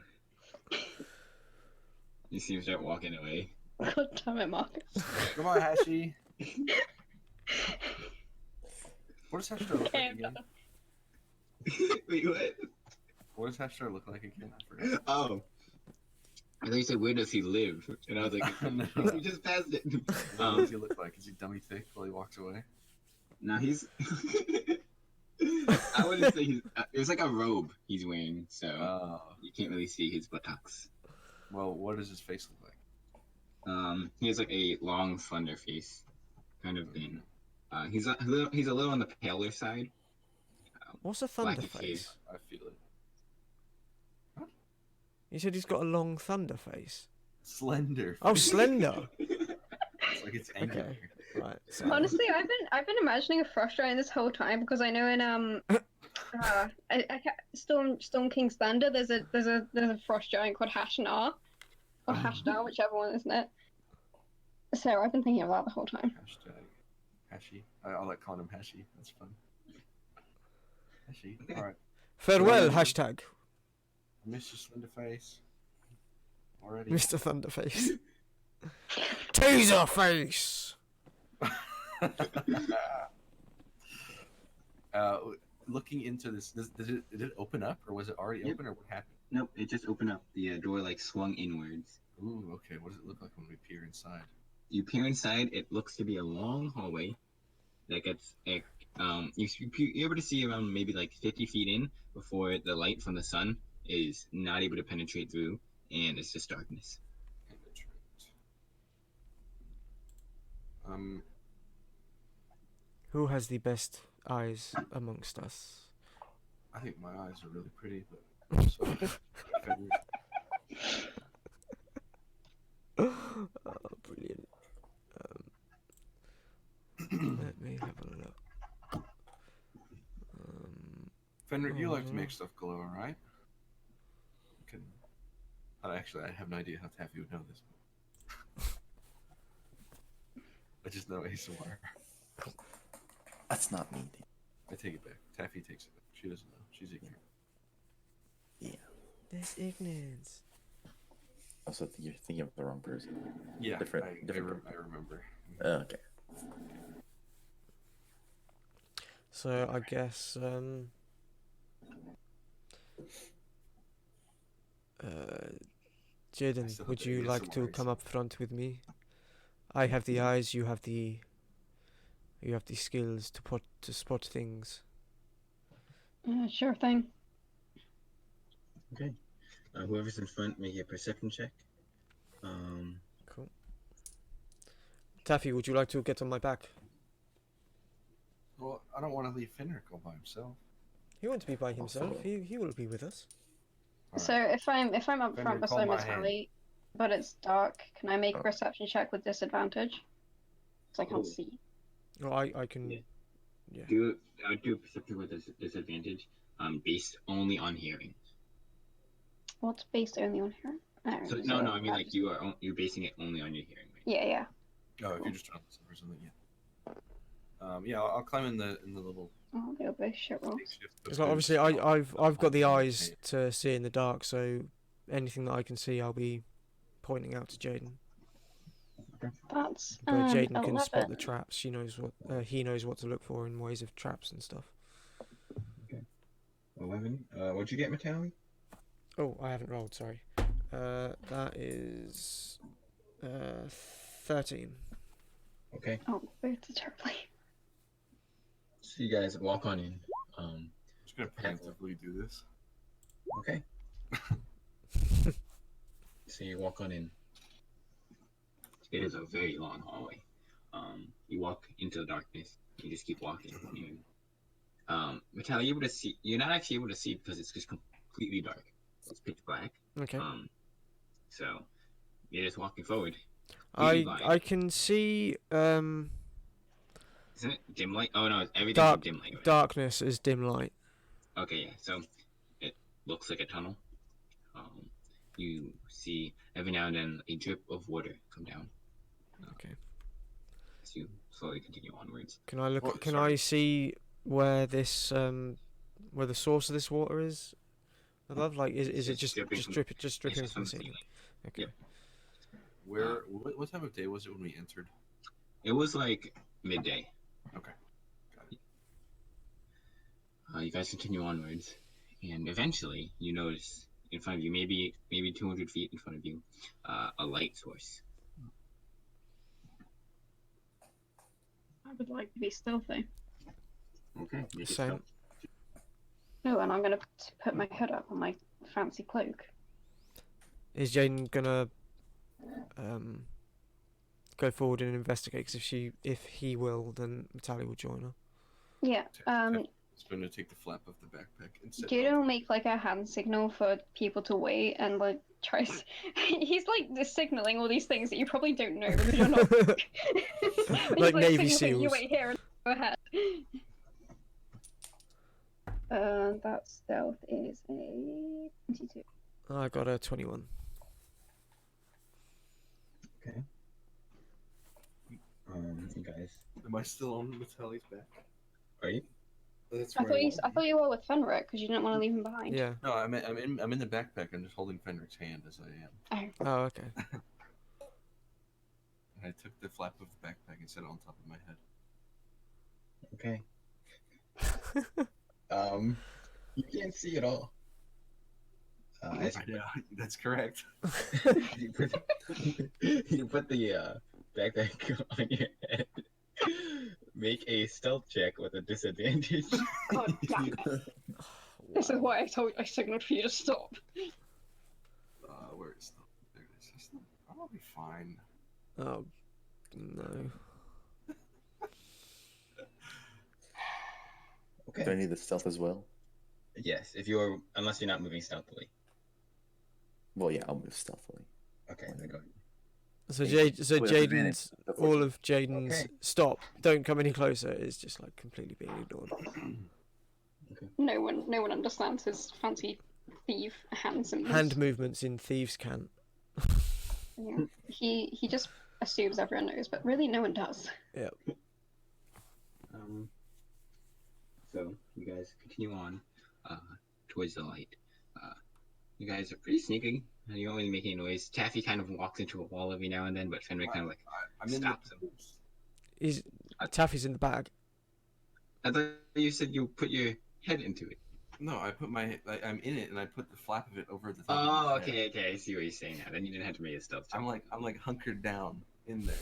You see him start walking away. God damn it, Marcus. Come on, Hashi. What does Hashdar look like again? Wait, what? What does Hashdar look like again? I forgot. Oh. I thought you said, where does he live? And I was like, No. we just passed it. What does he look like? Is he dummy thick while he walks away? No, he's... I wouldn't say he's... It's like a robe he's wearing, so you can't really see his buttocks. Well, what does his face look like? He has like a long, slender face, kind of thin. He's a little on the paler side. What's a thunder Blacky face? I feel it. You said he's got a long thunder face. Slender. Oh, slender. It's like it's angry. Okay, right. So. Honestly, I've been imagining a frost giant this whole time because I know in Storm King's Thunder there's a frost giant called Hashdar or Hashdar, whichever one, isn't it? So I've been thinking of that the whole time. Hashtag Hashi. I like calling him Hashi. That's fun. Hashi. All right. Farewell, hashtag. Mr. Slenderface. Already. Mr. Thunderface. Taser face! Looking into this, did it open up, or was it already open, or what happened? Nope, it just opened up. The door like swung inwards. Ooh, okay. What does it look like when we peer inside? You peer inside, it looks to be a long hallway that gets you're able to see around maybe like 50 feet in before the light from the sun is not able to penetrate through, and it's just darkness. Who has the best eyes amongst us? I think my eyes are really pretty, but also Oh, brilliant. Let me have a look. Fenric, you like to Oh. make stuff glow, right? Can... Actually, I have no idea how Taffy would know this. I just know ASMR. That's not me. I take it back. Taffy takes it back. She doesn't know. She's ignorant. Yeah. There's ignorance. Also, you're thinking of the wrong person. Yeah, Different. I remember. Okay. So I guess Jayden, still would have the you like to ASMRs. come up front with me? I have the eyes, you have the skills to spot things. Sure thing. Okay. Whoever's in front, make a perception check. Cool. Taffy, would you like to get on my back? Well, I don't want to leave Fenric all by himself. He won't be by himself. follow. He will be with us. All So right. if I'm up Fenric, front hold beside my hand. Metalli, but it's dark, can I make a Oh. perception check with disadvantage? Because I can't Oh. see. Oh, I can. Yeah. Yeah. I would do a perception with disadvantage, based only on hearing. What's based only on here? So no, I mean like you're basing it only on your hearing. Right? Yeah. Oh, if you're just trying to listen for something, yeah. Yeah, I'll climb in the little. Oh, they're both shit rolls. makeshift It's like obviously I've got the eyes to see in the dark, so anything that I can see, I'll be pointing out to Jayden. That's But Jayden can 11. spot the traps. He knows what to look for in ways of traps and stuff. 11. What'd you get, Metalli? Oh, I haven't rolled. Sorry. That is 13. Okay. Oh, both are terribly. So you guys walk on in. I'm just gonna preemptively do this. Okay. So you walk on in. It is a very long hallway. You walk into the darkness. You just keep walking. Metalli, you're able to see. You're not actually able to see because it's just completely dark. It's pitch black. Okay. So you're just walking forward. I can see Isn't it dim light? Oh no, everything's dark dim light. Right? darkness as dim light. Okay, yeah. So it looks like a tunnel. You see every now and then a drip of water come down. Okay. As you slowly continue onwards. Can I look? Well, Can sorry. I see where this where the source of this water is? I love like is it just dripping from- dripping It's from just the from ceiling? Okay. Yep. What time of day was it when we entered? It was like midday. Okay. Got it. You guys continue onwards, and eventually you notice in front of you, maybe 200 feet in front of you, a light source. I would like to be stealthy. Okay. Make it Same. stealth. No, and I'm gonna put my hood up on my fancy cloak. Is Jayden gonna go forward and investigate? Because if he will, then Metalli will join her. Yeah. It's going to take the flap of the backpack and set it Jayden will on. make like a hand signal for people to wait and like tries. He's like just signaling all these things that you probably don't know because you're not. He's, Like Navy signaling, You SEALs. wait here and go ahead. That stealth is a 22. I got a 21. Okay. You guys, Am I still on Metalli's back? are you? That's I where I thought you were with Fenric because you didn't want to leave him behind. Yeah. No, I'm in the backpack. I'm just holding Fenric's hand as I am. Oh. Oh, okay. And I took the flap of the backpack and set it on top of my head. Okay. You can't see it all. As I know, that's correct. you put the backpack on your head. Make a stealth check with a disadvantage. God damn it. This is why I signaled for you to stop. Where is the? There it is. I'll be fine. Oh no. Okay. Do I need the stealth as well? Yes, unless you're not moving stealthily. Well, yeah, I'll move stealthily. Okay, then go ahead. So With Jayden's advantage. all of Jayden's Okay. stop, don't come any closer is just like completely being ignored. No one understands his fancy thief hand symbols. Hand movements in thieves' cant. Yeah. He just assumes everyone knows, but really no one does. Yeah. So you guys continue on towards the light. You guys are pretty sneaky. You don't really make any noise. Taffy kind of walks into a wall every now and then, but Fenric kind of like stops him. Taffy's in the bag. I thought you said you put your head into it. No, I'm in it, and I put the flap of it over the top. Oh, okay. I see what you're saying now. Then you didn't have to make a stealth check. I'm like hunkered down in there.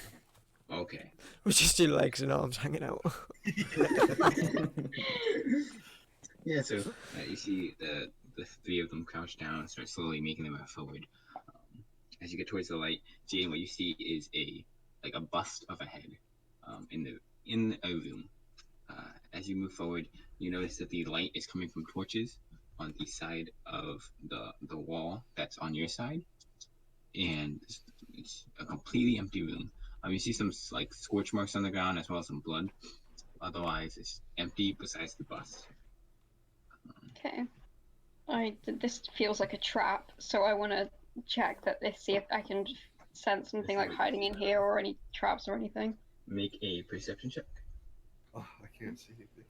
Okay. With just your legs and arms hanging out. Yeah, so you see the three of them crouch down and start slowly making their way forward. As you get towards the light, Jayden, what you see is a bust of a head in a room. As you move forward, you notice that the light is coming from torches on the side of the wall that's on your side, and it's a completely empty room. You see some like scorch marks on the ground as well as some blood. Otherwise, it's empty besides the bust. Okay. This feels like a trap, so I want to check that see if I can sense something like hiding in here or any traps or anything. Make a perception check. Oh, I can't see anything.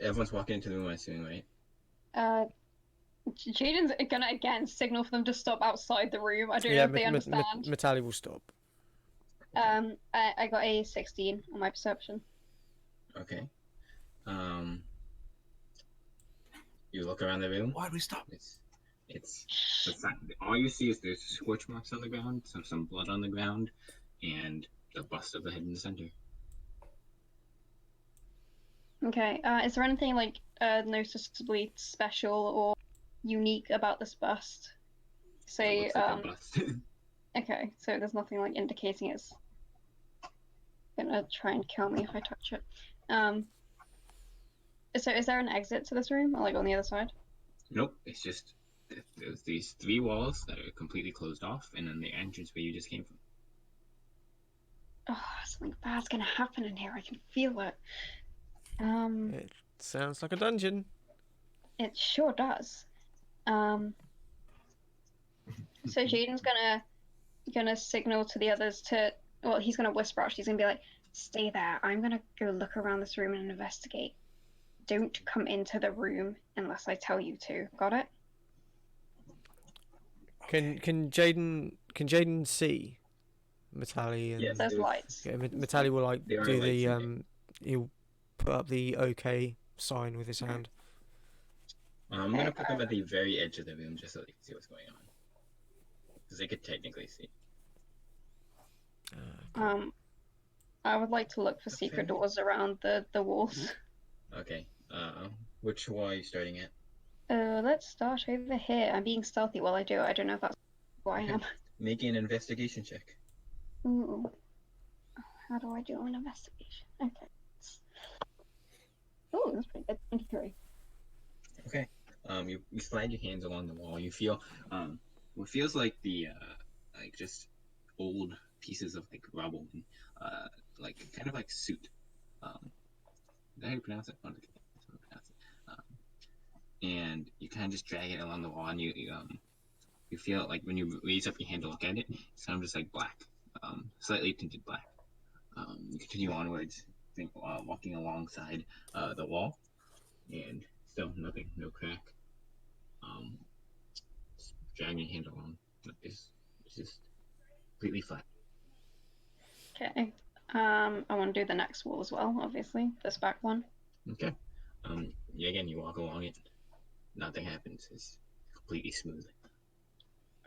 Everyone's walking into the room, I'm assuming, right? Jayden's gonna again signal for them to stop outside the room. I don't know if they understand. Metalli will stop. I got a 16 on my perception. Okay. You look around the room. Why'd we stop? It's all you see is there's scorch marks on the ground, some blood on the ground, and the bust of the head in the center. Okay. Is there anything like noticeably special or unique about this bust? Say, it looks like a bust. Okay, so there's nothing like indicating it's gonna try and kill me if I touch it. So is there an exit to this room, or like on the other side? Nope. It's just there's these three walls that are completely closed off, and then the entrance where you just came from. Oh, something bad's gonna happen in here. I can feel it. It sounds like a dungeon. It sure does. So Jayden's gonna signal to the others to. Well, he's gonna whisper. She's gonna be like, "Stay there. I'm gonna go look around this room and investigate. Don't come into the room unless I tell you to. Got it?" Can Jayden see Metalli? And... Yes, there's lights. Yeah, Metalli will like There are do lights the he'll put up the OK sign with his hand. I'm gonna put them at the very edge of the room just so they can see what's going on, because they could technically see. I would like to look for secret doors around the walls. Okay. Which wall are you starting at? Let's start over here. I'm being stealthy while I do it. I don't know if that's who I am. Make an investigation check. Ooh. How do I do an investigation? Okay. Oh, that's pretty good. 23. Okay. You slide your hands along the wall. You feel what feels like the like just old pieces of like rubble and like kind of like soot. Is that how you pronounce it? And you kind of just drag it along the wall, and you feel like when you raise up your hand to look at it, it's kind of just like black, slightly tinted black. You continue onwards, walking alongside the wall, and still nothing, no crack. Just dragging your hand along. It's just completely flat. Okay. I want to do the next wall as well, obviously. This back one. Okay. Again, you walk along it. Nothing happens. It's completely smooth.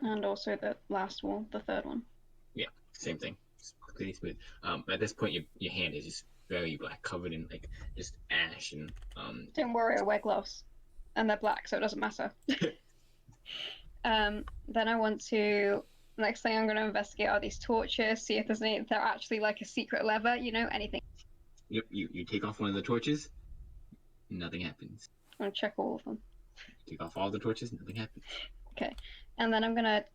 And also the last wall, the third one. Yeah, same thing. It's completely smooth. At this point, your hand is just very black, covered in like just ash and. Don't worry, I wear gloves, and they're black, so it doesn't matter. Then I want to. Next thing I'm going to investigate are these torches, see if they're actually like a secret lever, anything. Yep, you take off one of the torches, nothing happens. I want to check all of them. Take off all the torches, nothing happens. Okay, and then I'm going to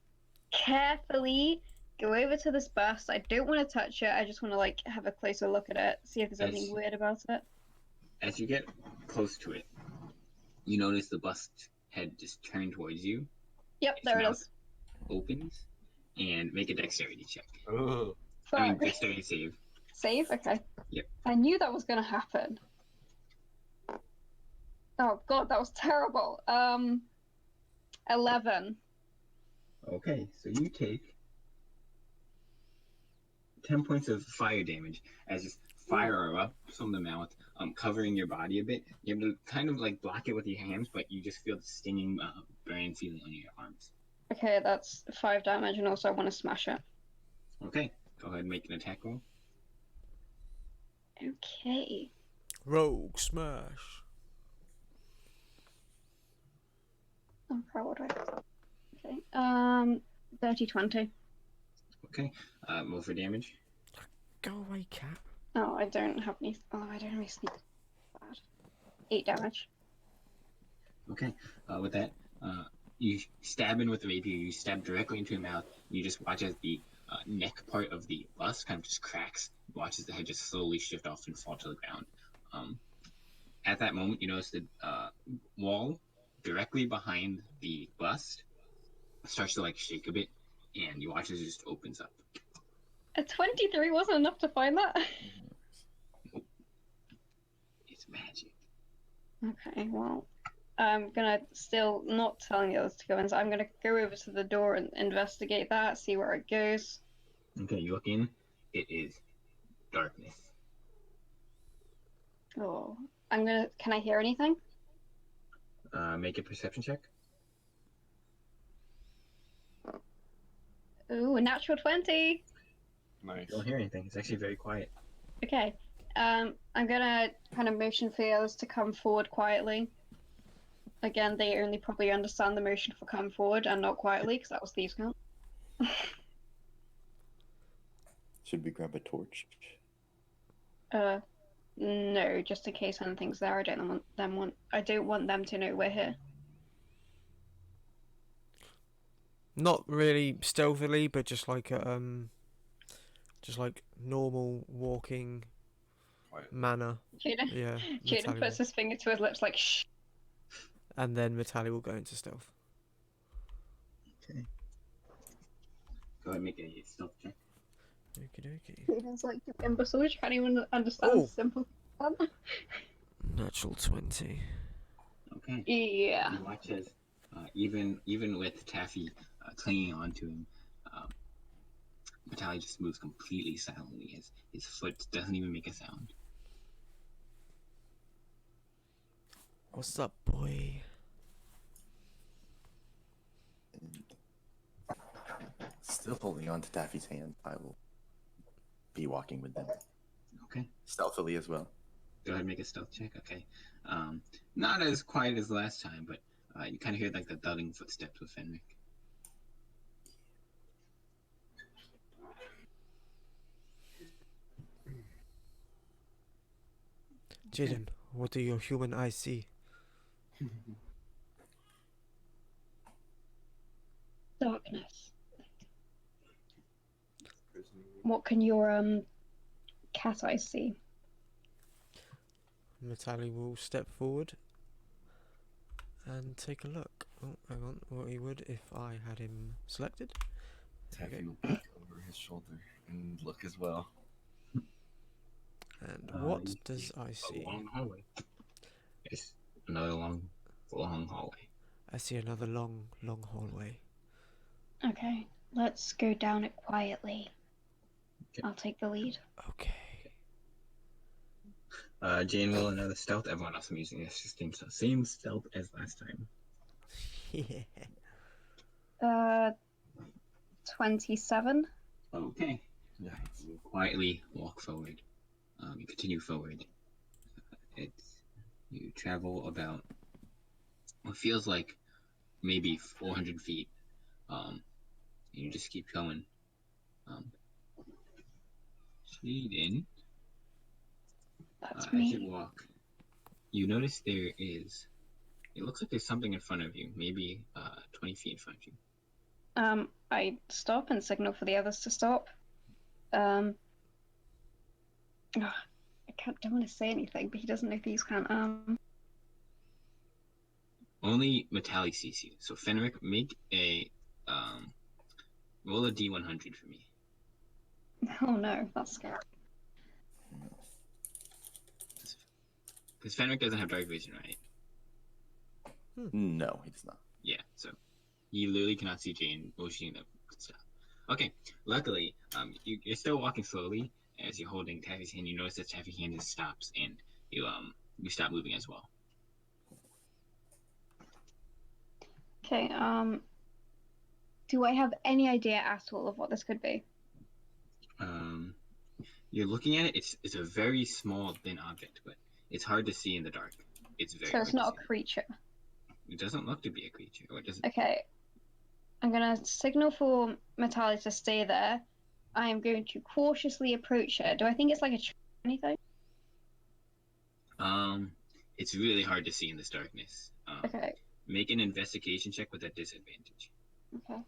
carefully go over to this bust. I don't want to touch it, I just want to like have a closer look at it, see if there's anything weird about it. As you get close to it, you notice the bust head just turn towards you. Yep, Its there it mouth is. opens, and make a dexterity check. Oh, I mean, Fuck. dexterity save. Save? Okay. Yep. I knew that was gonna happen. Oh god, that was terrible. 11. Okay, so you take 10 points of fire damage as just fire erupts from the mouth, covering your body a bit. You have to kind of like block it with your hands, but you just feel the stinging, burning feeling on your arms. Okay, that's 5 damage, and also I want to smash it. Okay, go ahead and make an attack roll. Okay. Rogue smash. Oh, crap, what do I... Okay. 30, 20. Okay, roll for damage. Go away, cat. Oh, I don't have any... Oh, I don't have any sneak. Bad. 8 damage. Okay, with that, you stab in with the rapier. You stab directly into the mouth. You just watch as the neck part of the bust kind of just cracks. You watch as the head just slowly shift off and fall to the ground. At that moment, you notice the wall directly behind the bust starts to like shake a bit, and you watch as it just opens up. A 23 wasn't enough to find that? It's magic. Okay, well, I'm gonna still not telling the others to go in, so I'm gonna go over to the door and investigate that, see where it goes. Okay, you look in. It is darkness. Oh, can I hear anything? Make a perception check. Ooh, a natural 20! nice. You don't hear anything. It's actually very quiet. Okay, I'm gonna kind of motion for the others to come forward quietly. Again, they only probably understand the motion for come forward and not quietly, because that was thieves' count. Should we grab a torch? No, just in case anything's there. I don't want them to know we're here. Not really stealthily, but just like normal walking Quiet. manner. Jayden, Yeah. Jayden Metalli puts will. his finger to his lips like shh. And then Metalli will go into stealth. Okay. Go ahead and make a stealth check. Okie dokie. Jayden's like, you imbecile, you can't even understand Oh. simple. Natural 20. Okay. Yeah. You watch as even with Taffy clinging onto him, Metalli just moves completely silently as his foot doesn't even make a sound. What's up, boy? And still holding on to Taffy's hand, I will be walking with them. Okay. Stealthily as well. Go ahead and make a stealth check. Okay. Not as quiet as last time, but you kind of hear like the thudding footsteps with Fenric. Jayden, what do your human eyes see? Darkness. What can your cat eyes see? Metalli will step forward and take a look. Oh, hang on. What he would if I had him selected. Taffy Okay. will peek over his shoulder and look as well. And You what see does I a see? long hallway. It's another long hallway. I see another long hallway. Okay, let's go down it quietly. Okay. I'll take the lead. Okay. Jane will another stealth. Everyone else I'm using this system, so same stealth as last time. Yeah. 27. Okay. Nice. You quietly walk forward. You continue forward. You travel about what feels like maybe 400 feet. You just keep going. Jayden, That's as me. you walk, you notice there is. It looks like there's something in front of you, maybe 20 feet in front of you. I stop and signal for the others to stop. don't want to say anything, but he doesn't know these can't. Only Metalli sees you. So Fenric, make a roll a D100 for me. Oh no, that's scary. Because Fenric doesn't have dark vision, right? No, he does not. Yeah, so you literally cannot see Jayden motioning the stuff. Okay, luckily, you're still walking slowly as you're holding Taffy's hand. You notice that Taffy's hand just stops, and you stop moving as well. Okay, do I have any idea at all of what this could be? You're looking at it. It's a very small, thin object, but it's hard to see in the dark. It's very. So it's hard not to a creature. see. It doesn't look to be a creature, or does it? Okay, I'm gonna signal for Metalli to stay there. I am going to cautiously approach her. Do I think it's like a tree or anything? It's really hard to see in this darkness. Okay. Make an investigation check with a disadvantage. Okay.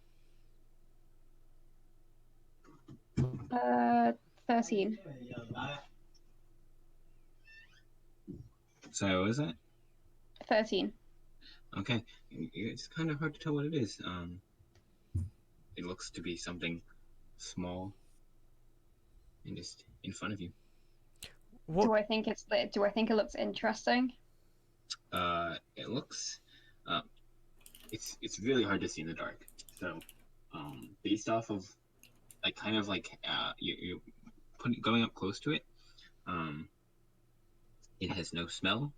13. So what is that? 13. Okay, it's kind of hard to tell what it is. It looks to be something small and just in front of you. What? Do I think it looks interesting? It looks, it's really hard to see in the dark. So, based off of, like, kind of like, you're going up close to it. It has no smell.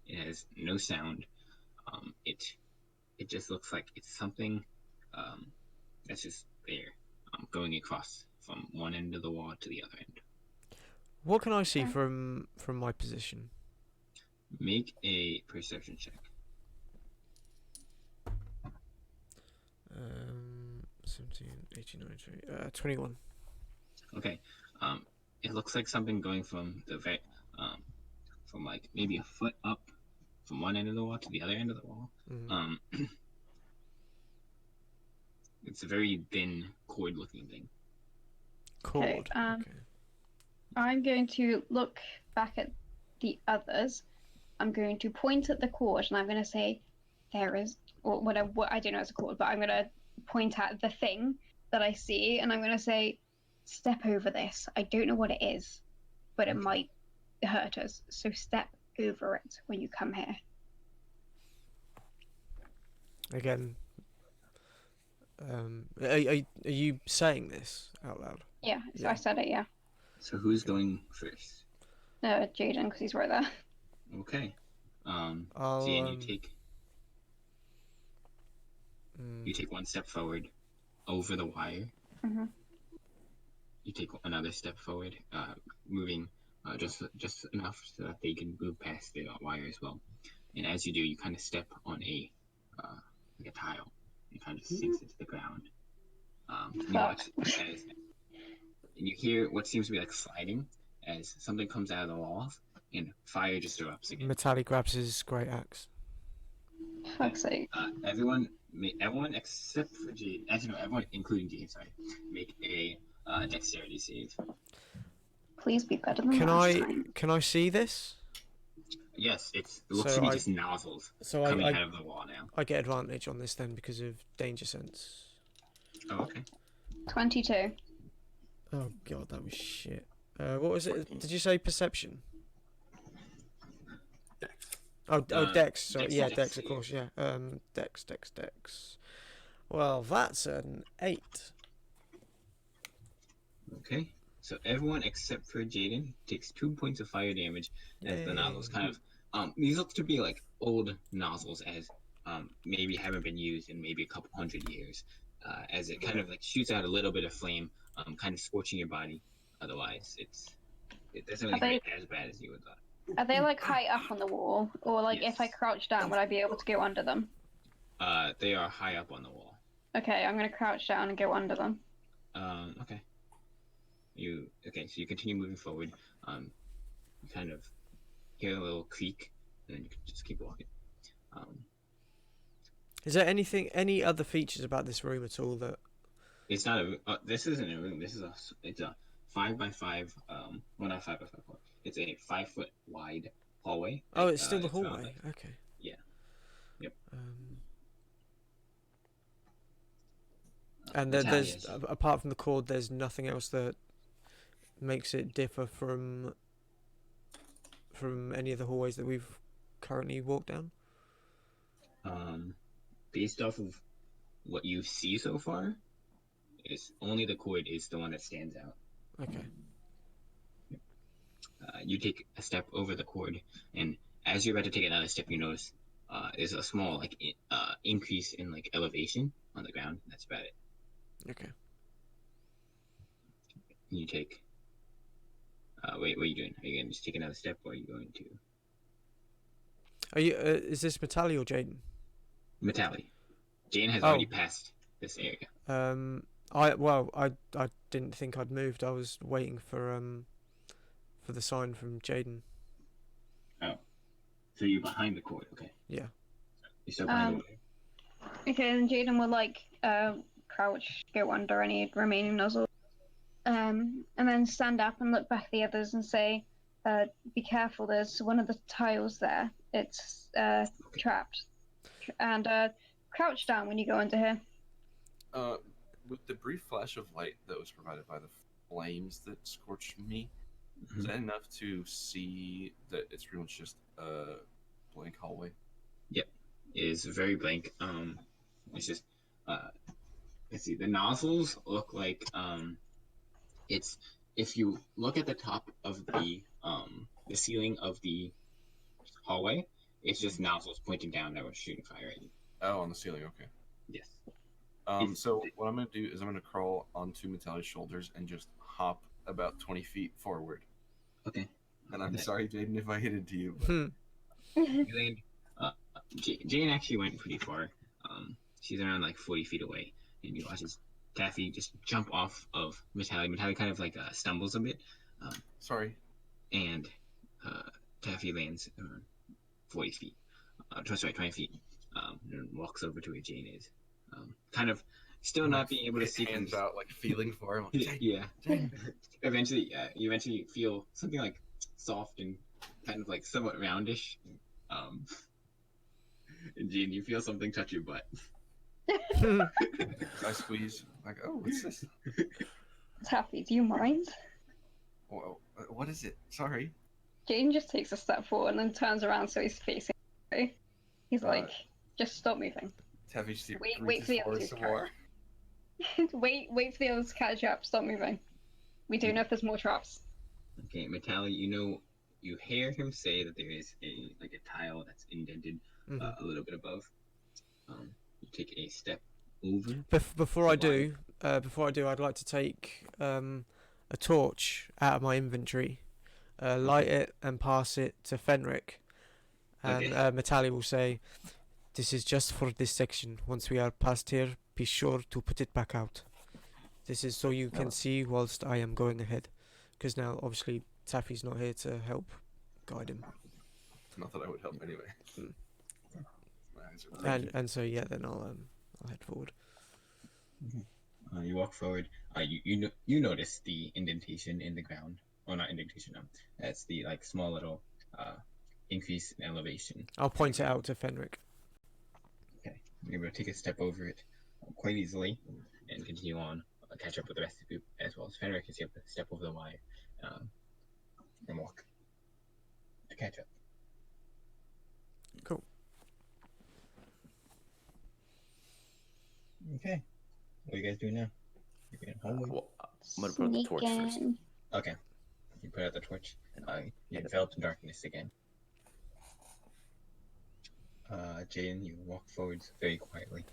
It has no sound. It just looks like it's something, that's just there, going across from one end of the wall to the other end. What can I see from my position? Make a perception check. 17, 18, 19, 21. Okay. It looks like something going from from like maybe a foot up from one end of the wall to the other end of the wall. Mm. It's a very thin cord-looking thing. Cord. Okay, Okay. I'm going to look back at the others. I'm going to point at the cord and I'm going to say, there is, or whatever, I don't know it's a cord, but I'm going to point at the thing that I see and I'm going to say, step over this. I don't know what it is, but it might hurt us. So step over it when you come here. Again. Are you saying this out loud? Yeah, Yeah. I said it, yeah. So who's going first? No, Jayden, because he's right there. Okay. I'll, Jayden, you take one step forward over the wire. Mm-hmm. You take another step forward, moving just enough so that they can move past the wire as well. And as you do, you kind of step on a like a tile. It kind of sinks into the ground. You watch and you hear what seems to be like sliding as something comes out of the walls and fire just erupts again. Metalli grabs his great axe. Fuck's sake. Everyone except for Jayden, actually no, everyone including Jayden, sorry, make a dexterity save. Please be better than last time. Can I see this? Yes, it looks So to be just nozzles coming out of the wall now. I get advantage on this then because of danger sense. Oh, okay. 22. Oh god, that was shit. What was it? Did you say perception? Dex. Oh, Dex. Sorry, Dex, yeah, Dex, Dex, of yeah. course, yeah. Dex. Well, that's an 8. Okay. So everyone except for Jayden takes 2 points of fire damage as the nozzles kind of these look to be like old nozzles as maybe haven't been used in maybe a couple hundred years. As it kind of like shoots out a little bit of flame, kind of scorching your body. Otherwise, it doesn't really hurt as bad as you would thought. Are they like high up on the wall? Or like Yes. if I crouch down, would I be able to go under them? They are high up on the wall. Okay, I'm going to crouch down and go under them. Okay. So you continue moving forward. You kind of hear a little creak, and then you can just keep walking. Is there any other features about this room at all that? It's not a. This isn't a room. It's a 5x5. Well, not 5x5. It's a 5-foot wide hallway. Oh, it's still the around, hallway. like- Okay. Yeah. Yep. And Metalli there's is- apart from the cord, there's nothing else that makes it differ from any of the hallways that we've currently walked down. Based off of what you see so far, is only the cord is the one that stands out. Okay. You take a step over the cord, and as you're about to take another step, you notice there's a small increase in like elevation on the ground. That's about it. Okay. You take. Wait, what are you doing? Are you going to just take another step, or are you going to Are you? Is this Metalli or Jayden? Metalli? Jane has Oh. already passed this area. I didn't think I'd moved. I was waiting for the sign from Jayden. Oh, so you're behind the cord? Okay. Yeah. You're still behind the cord. Okay, then Jayden would like crouch, go under any remaining nozzle, and then stand up and look back at the others and say, "Be careful. There's one of the tiles there. It's trapped, and crouch down when you go into here." With the brief flash of light that was provided by the flames that scorched me, Mhm. is that enough to see that it's pretty much just a blank hallway? Is very blank. It's just let's see. The nozzles look like it's if you look at the top of the ceiling of the hallway, it's just nozzles pointing down that were shooting fire at you. Oh, on the ceiling. Okay. Yes. So what I'm gonna do is I'm gonna crawl onto Metalli's shoulders and just hop about 20 feet forward. Okay. And I'm Okay. sorry, Jayden, if I hit it to you. But... Hmm. You land. Jane actually went pretty far. She's around like 40 feet away, and you watch as Taffy just jump off of Metalli. Metalli kind of like stumbles a bit, Sorry. and Taffy lands around 40 feet. 20 feet. And walks over to where Jane is. Kind of still not being able to see. Hands out, like feeling for him. Like, Jayden, Yeah. Jayden. Eventually, you eventually feel something like soft and kind of like somewhat roundish. And Jane, you feel something touch your butt. I squeeze. Like, oh, what's this? Taffy, do you mind? Whoa, what is it? Sorry. Jayden just takes a step forward and then turns around so he's facing away. He's like, "Just stop moving. Taffy just Wait for the others to catch. Wait for the others to catch up. Stop moving. We don't know if there's more traps." Okay, Metalli, you hear him say that there is a tile that's indented a little bit above. You take a step over. Before I do, I'd like to take a torch out of my inventory, light it and pass it to Fenric, and Okay. Metalli will say, "This is just for this section. Once we are past here, be sure to put it back out. This is so you can see whilst I am going ahead, because now obviously Taffy's not here to help guide him." Not that I would help anyway. Hmm. My eyes are bleeding. And so yeah, then I'll head forward. You walk forward. You notice the indentation in the ground. Well, not indentation. That's the small little increase in elevation. I'll point it out to Fenric. Okay, you're able to take a step over it quite easily and continue on. Catch up with the rest of the group as well as Fenric is able to step over the wire and walk to catch up. Cool. Okay, what are you guys doing now? You're going home. Well, I'm gonna put out the torch first. Sneaking. Okay, you put out the torch. You're Yeah. enveloped in darkness again. Jayden, you walk forwards very quietly.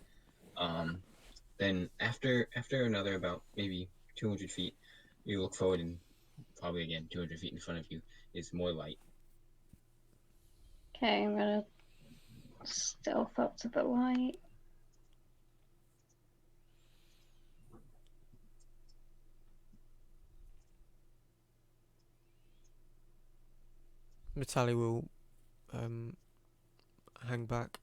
Then after another about maybe 200 feet, you look forward and probably again 200 feet in front of you is more light. Okay, I'm gonna stealth up to the light. Metalli will hang back.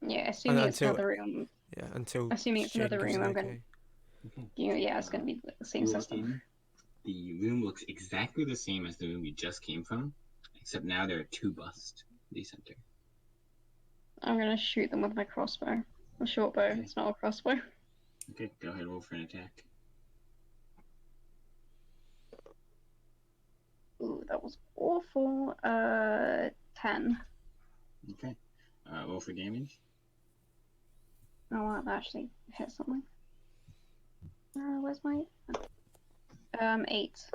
Yeah, assuming it's until- another room. Yeah, until Assuming it's Jayden another gives room, the I'm gonna. okay. Yeah, it's gonna be the same You walk system. The room looks exactly the same as the room you just came from, except now there are 2 busts in the center. I'm gonna shoot them with my crossbow. A short bow. Okay. It's not a crossbow. Okay, go ahead and roll for an attack. Ooh, that was awful. 10. Okay. Roll for damage. Oh wow, that actually hit something. Where's my 8.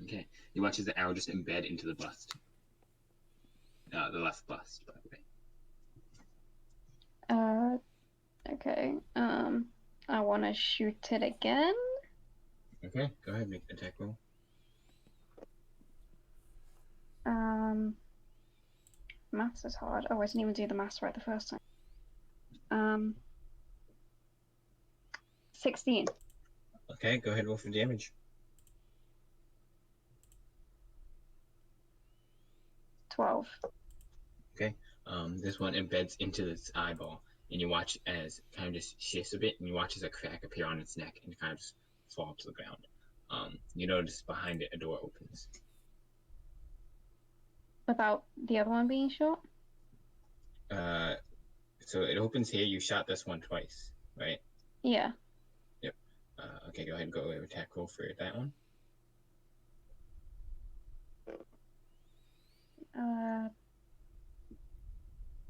Okay. You watch as the arrow just embed into the bust. The left bust, by the way. Okay. I want to shoot it again. Okay, go ahead, make an attack roll. Maths is hard. Oh, I didn't even do the maths right the first time. 16. Okay, go ahead and roll for damage. 12. This one embeds into its eyeball, and you watch as it kind of just shifts a bit, and you watch as a crack appear on its neck and kind of just fall to the ground. You notice behind it a door opens. Without the other one being shot? So it opens here. You shot this one twice, right? Yeah. Okay, go ahead and go attack roll for that one.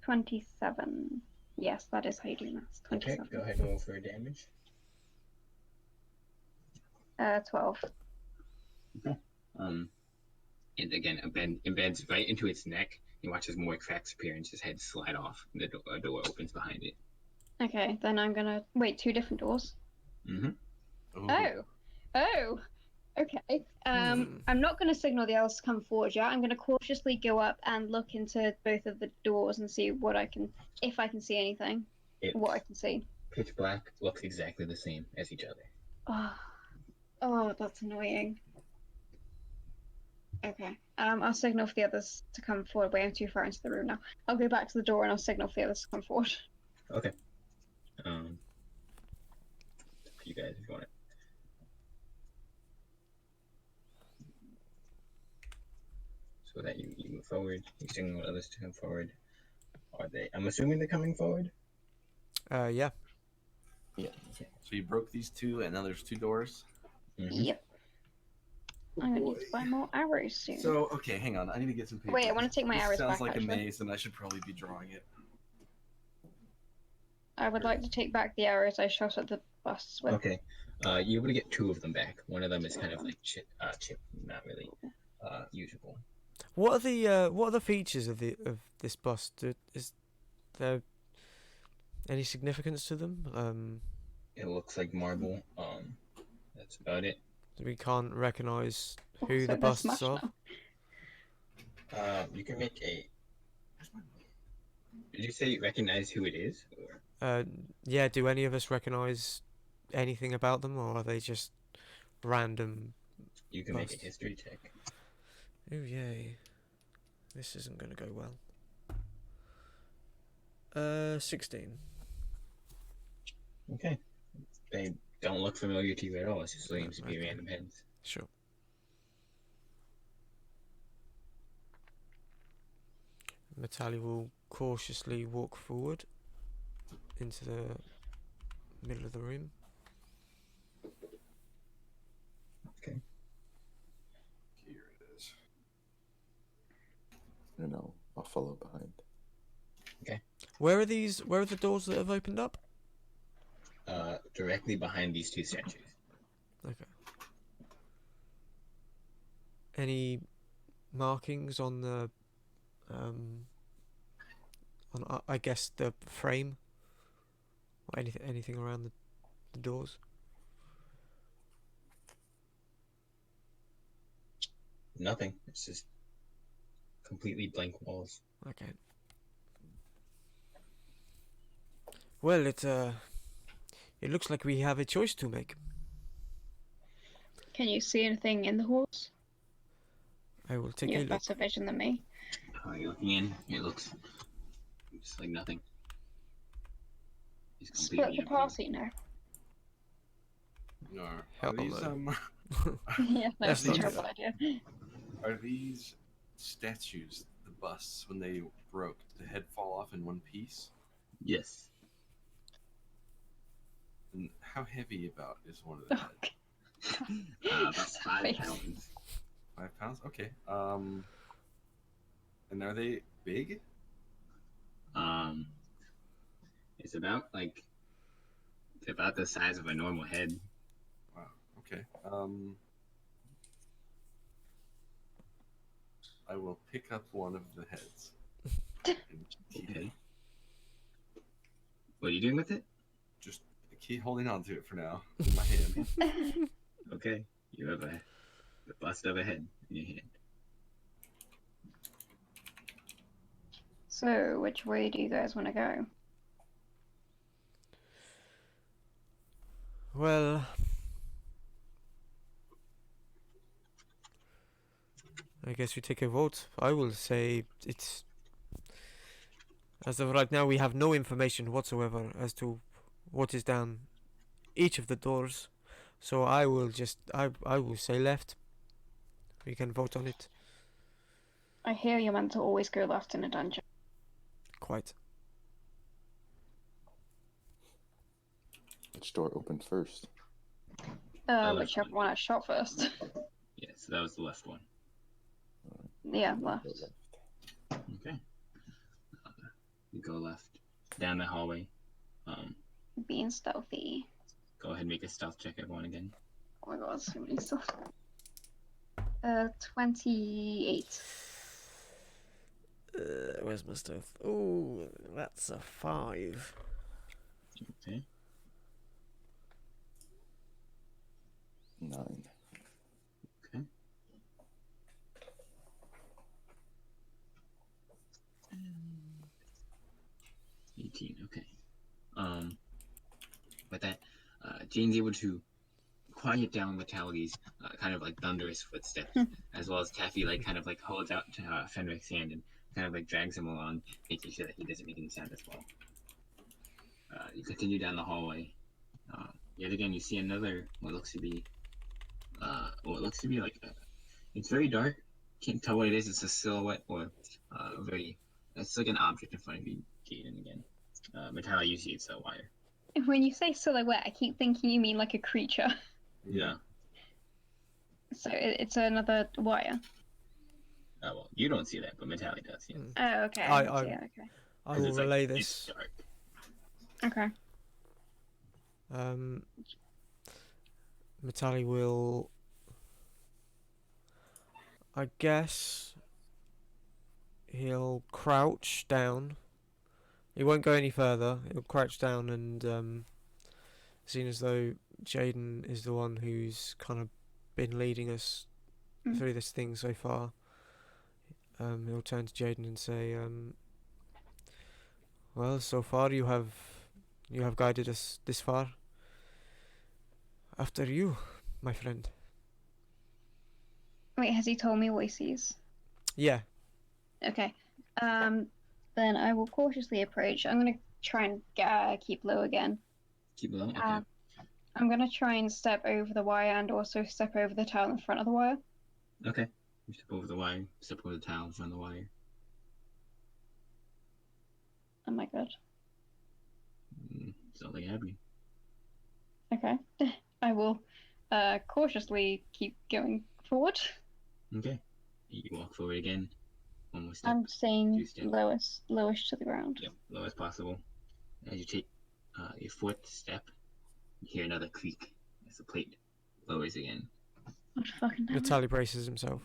27. Yes, that is how you do maths. Okay, 27. go ahead and roll for damage. 12. And again, embeds right into its neck. You watch as more cracks appear and its head slide off. And the door opens behind it. Okay, then I'm gonna wait. 2 different doors. Mm-hmm. Oh. Okay. I'm not gonna signal the others to come forward yet. I'm gonna cautiously go up and look into both of the doors and see what I can, if I can see anything. What I can see. Pitch black, looks exactly the same as each other. Oh, that's annoying. Okay. I'll signal for the others to come forward. Wait, I'm too far into the room now. I'll go back to the door and I'll signal for the others to come forward. Okay. It's up to you guys if you want it. So that you move forward, you signal others to come forward. Are they? I'm assuming they're coming forward. Yeah. Yeah. So you broke these 2, and now there's 2 doors. Mm-hmm. Yep. I'm gonna need to buy more arrows soon. So okay, hang on. I need to get some paper. Wait, I want to take my This arrows sounds back. like Actually, a maze, and I should probably be drawing it. I would like to take back the arrows I shot at the busts with. Okay. You're able to get 2 of them back. One of them is kind of like chip, not really usable. What are the features of this bust? Is there any significance to them? It looks like marble. That's about it. We can't recognize who So the they're busts smashed are. now. You can make a. Did you say you recognize who it is? Or... Yeah. Do any of us recognize anything about them, or are they just random? You can make a busts? history check. Oh yay! This isn't going to go well. 16. Okay. They don't look familiar to you at all. It just seems to be Okay. random heads. Sure. Metalli will cautiously walk forward into the middle of the room. Okay. Here it is. And I'll follow behind. Where are the doors that have opened up? Directly behind these 2 statues. Okay. Any markings on the I guess the frame or anything around the doors? Nothing. It's just completely blank walls. Okay. Well, it looks like we have a choice to make. Can you see anything in the halls? I will take You a have look. better vision than me. You're looking in. It looks just like nothing. It's Split completely the empty. party now. Are Hell these no. Yeah, no, Let's it's a not do terrible that. idea. Are these statues, the busts, when they broke, did the head fall off in one piece? Yes. And how heavy about is one of the heads? About His 5 face. pounds. 5 pounds? Okay. And are they big? Um, it's about the size of a normal head. Wow. Okay. I will pick up one of the heads. And keep it. Okay. What are you doing with it? Just keep holding on to it for now in my hand. Okay. You have the bust of a head in your hand. So, which way do you guys want to go? Well, I guess we take a vote. I will say it's. As of right now, we have no information whatsoever as to what is down each of the doors. So I will say left. We can vote on it. I hear you're meant to always go left in a dungeon. Quite. Which door opened first? left Whichever one I shot first. Yeah, so that was the left one. Yeah, left. Okay. You go left. Down the hallway. Being stealthy. Go ahead and make a stealth check, everyone, again. Oh my god, so many stuff. 28. Where's my stuff? Oh, that's a 5. Okay. 9. Okay. Okay. With that, Jane's able to quiet down Metalli's kind of like thunderous footsteps, as well as Taffy kind of holds out to Fenric's hand and kind of drags him along, making sure that he doesn't make any sound as well. You continue down the hallway. Yet again, you see another what looks to be it's very dark. Can't tell what it is. It's a silhouette or it's like an object in front of you, Jayden again. Metalli, you see it's a wire. When you say silhouette, I keep thinking you mean like a creature. Yeah. So it's another wire. Oh, well, you don't see that, but Metalli does, yes. Oh, okay. I See it, okay. I 'Cause will it's relay it's this. dark. Okay. Metalli will. I guess he'll crouch down. He won't go any further. He'll crouch down and, seeing as though Jayden is the one who's kind of been leading us through this thing so far, he'll turn to Jayden and say, well, so far you have guided us this far. After you, my friend. Wait, has he told me what he sees? Yeah. Okay. Then I will cautiously approach. I'm gonna try and keep low again. Keep along? Okay. I'm gonna try and step over the wire and also step over the towel in front of the wire. Okay. You step over the wire, step over the towel in front of the wire. Oh my god. Sounds like happy. Okay. I will cautiously keep going forward. Okay. You walk forward again. One more step. I'm staying Two steps. lowest to the ground. Yep, low as possible. As you take your fourth step, you hear another creak as the plate lowers again. What fucking hell? Metalli braces himself,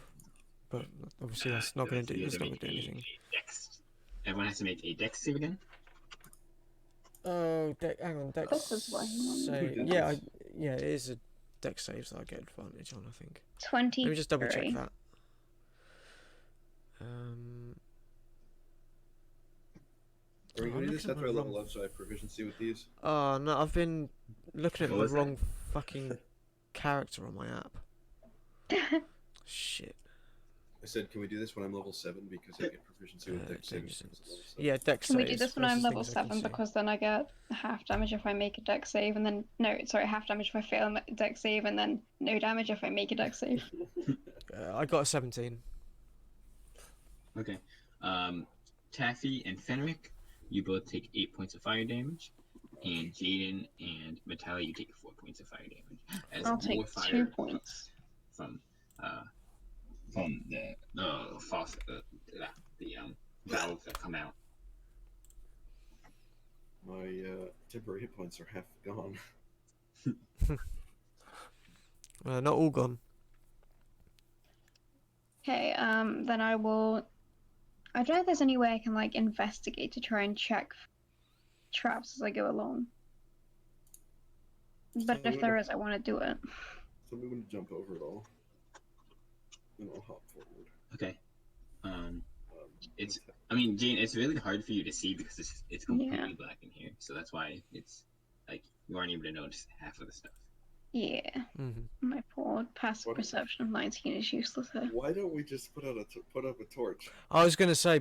but obviously that's not going to do. You have It's to not going to make do anything. a dex. Everyone has to make a dex save again. Oh, hang on, dex This is why you want me save. to do Yeah, this. yeah, it is a dex save that I get advantage on. I think. 20. Let me just double check that. Are we Oh, going to do I'm this looking at after I the level wrong- up so I have proficiency with these? Oh no, I've been looking at What the was that? wrong fucking character on my app. Shit. I said, can we do this when I'm level 7 because I get proficiency with dex saving throws at level 7? Yeah, dex Can we do saves, this when I'm closest level things I can 7 see. because then I get half damage if I make a dex save, and then no, sorry, half damage if I fail a dex save, and then no damage if I make a dex save. I got a 17. Okay. Taffy and Fenric, you both take 8 points of fire damage, and Jayden and Metalli, you take 4 points of fire damage. As I'll more take fire 2 points. from the faucet, the valves that come out. My temporary hit points are half gone. Not all gone. Okay, then I will. I don't know if there's any way I can like investigate to try and check traps as I go along. But So if there is, I want to do it. So we wouldn't jump over it all. And I'll hop forward. Okay. It's. I mean, Jane, it's really hard for you to see because it's completely black in here. So that's why it's like you aren't able to notice half of the stuff. Yeah. Mm-hmm. My poor passive perception of 19 is useless here. Why don't we just put up a torch? I was gonna say,